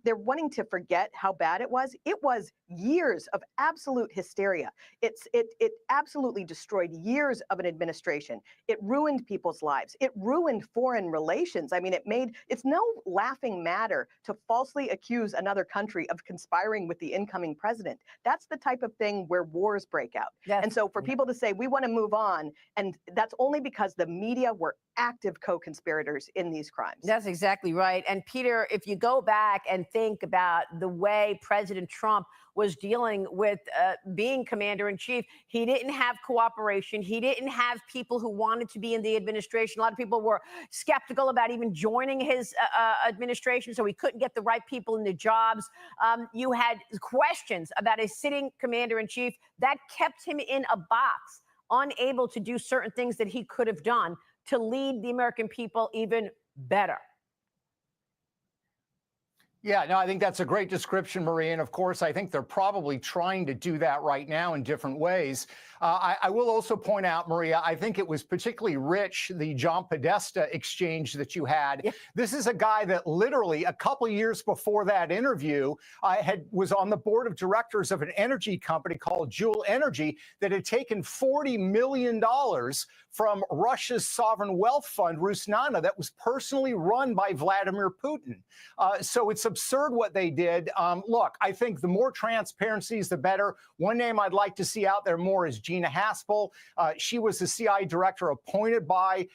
they're wanting to forget how bad it was. It was years of absolute hysteria. It absolutely destroyed years of an administration. It ruined people's lives. It ruined foreign relations. I mean, it's no laughing matter to falsely accuse another country of conspiring with the incoming president. That's the type of thing where wars break out. Yes. And so for people to say we want to move on, and that's only because the media were active co-conspirators in these crimes. That's exactly right. And Peter, if you go back and think about the way President Trump was dealing with being commander in chief, he didn't have cooperation. He didn't have people who wanted to be in the administration. A lot of people were skeptical about even joining his administration, so he couldn't get the right people in the jobs. You had questions about a sitting commander in chief that kept him in a box, unable to do certain things that he could have done to lead the American people even better. Yeah, no, I think that's a great description, Maria. And of course, I think they're probably trying to do that right now in different ways. I will also point out, Maria, I think it was particularly rich, the John Podesta exchange that you had. Yeah. This is a guy that literally a couple of years before that interview was on the board of directors of an energy company called Juul Energy that had taken $40 million from Russia's sovereign wealth fund, Rusnana, that was personally run by Vladimir Putin. So it's absurd what they did. Look, I think the more transparency is the better. One name I'd like to see out there more is Gina Haspel. She was the CIA director appointed by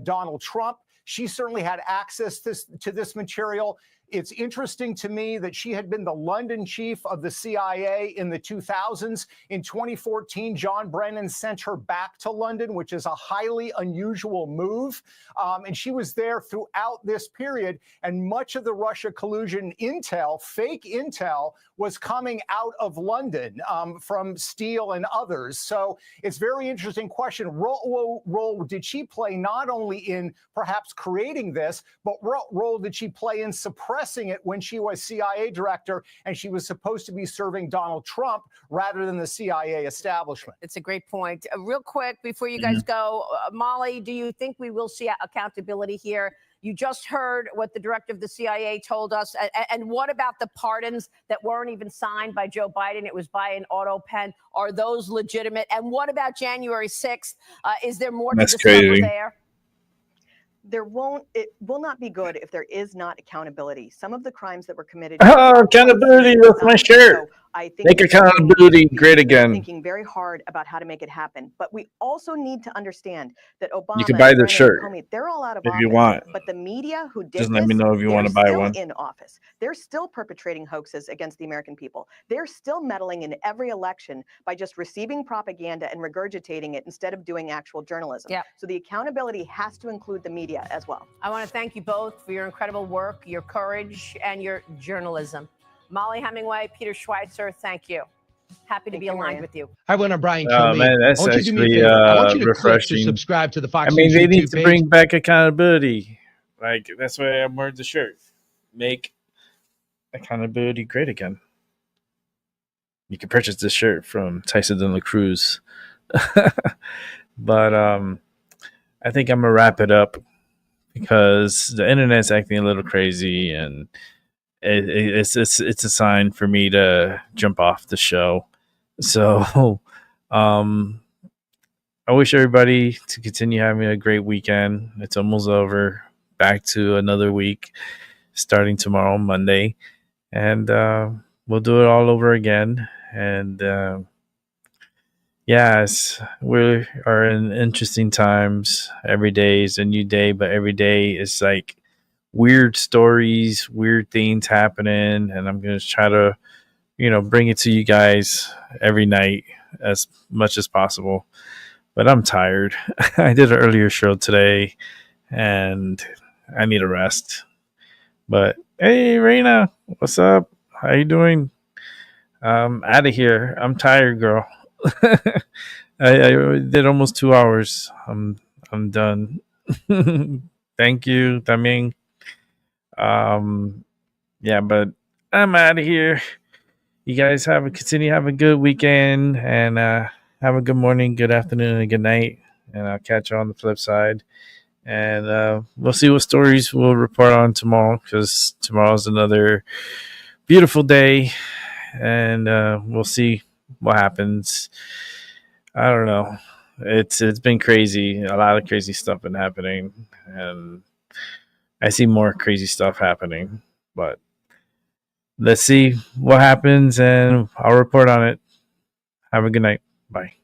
Donald Trump. She certainly had access to this material. It's interesting to me that she had been the London chief of the CIA in the 2000s. In 2014, John Brennan sent her back to London, which is a highly unusual move. And she was there throughout this period. And much of the Russia collusion intel, fake intel, was coming out of London from Steele and others. So it's a very interesting question. What role did she play not only in perhaps creating this, but what role did she play in suppressing it when she was CIA director and she was supposed to be serving Donald Trump rather than the CIA establishment? It's a great point. Real quick, before you guys go, Molly, do you think we will see accountability here? You just heard what the director of the CIA told us. And what about the pardons that weren't even signed by Joe Biden? It was by an auto pen. Are those legitimate? And what about January 6th? Is there more to discover there? It will not be good if there is not accountability. Some of the crimes that were committed. Oh, accountability, that's my shirt. So I think make accountability great again. Thinking very hard about how to make it happen. But we also need to understand that Obama, you can buy their shirt Comey, they're all out of if office. you want. But the media who did just let me know if you want to buy one. In office, they're still perpetrating hoaxes against the American people. They're still meddling in every election by just receiving propaganda and regurgitating it instead of doing actual journalism. Yeah. So the accountability has to include the media as well. I want to thank you both for your incredible work, your courage, and your journalism. Molly Hemingway, Peter Schweitzer, thank you. Happy to be aligned with you. Hi, everyone. I'm Brian Oh Kilmeade. man, that's actually I want you to refreshing. click to subscribe to the Fox I mean, News they need YouTube to page. bring back accountability. Like that's why I'm wearing the shirt. Make accountability great again. You can purchase this shirt from Tyson de la Cruz. But I think I'm gonna wrap it up because the internet's acting a little crazy, and it's a sign for me to jump off the show. So I wish everybody to continue having a great weekend. It's almost over. Back to another week starting tomorrow, Monday. And we'll do it all over again. And yes, we are in interesting times. Every day is a new day, but every day is like weird stories, weird things happening. And I'm going to try to, bring it to you guys every night as much as possible. But I'm tired. I did an earlier show today and I need a rest. But hey, Raina, what's up? How you doing? Out of here. I'm tired, girl. I did almost 2 hours. I'm done. Thank you, Taming. Yeah, but I'm out of here. You guys continue to have a good weekend, and Have a good morning, good afternoon, and good night. And I'll catch you on the flip side. And we'll see what stories we'll report on tomorrow, because tomorrow's another beautiful day. And we'll see what happens. I don't know. It's been crazy. A lot of crazy stuff been happening, and I see more crazy stuff happening. But let's see what happens, and I'll report on it. Have a good night. Bye.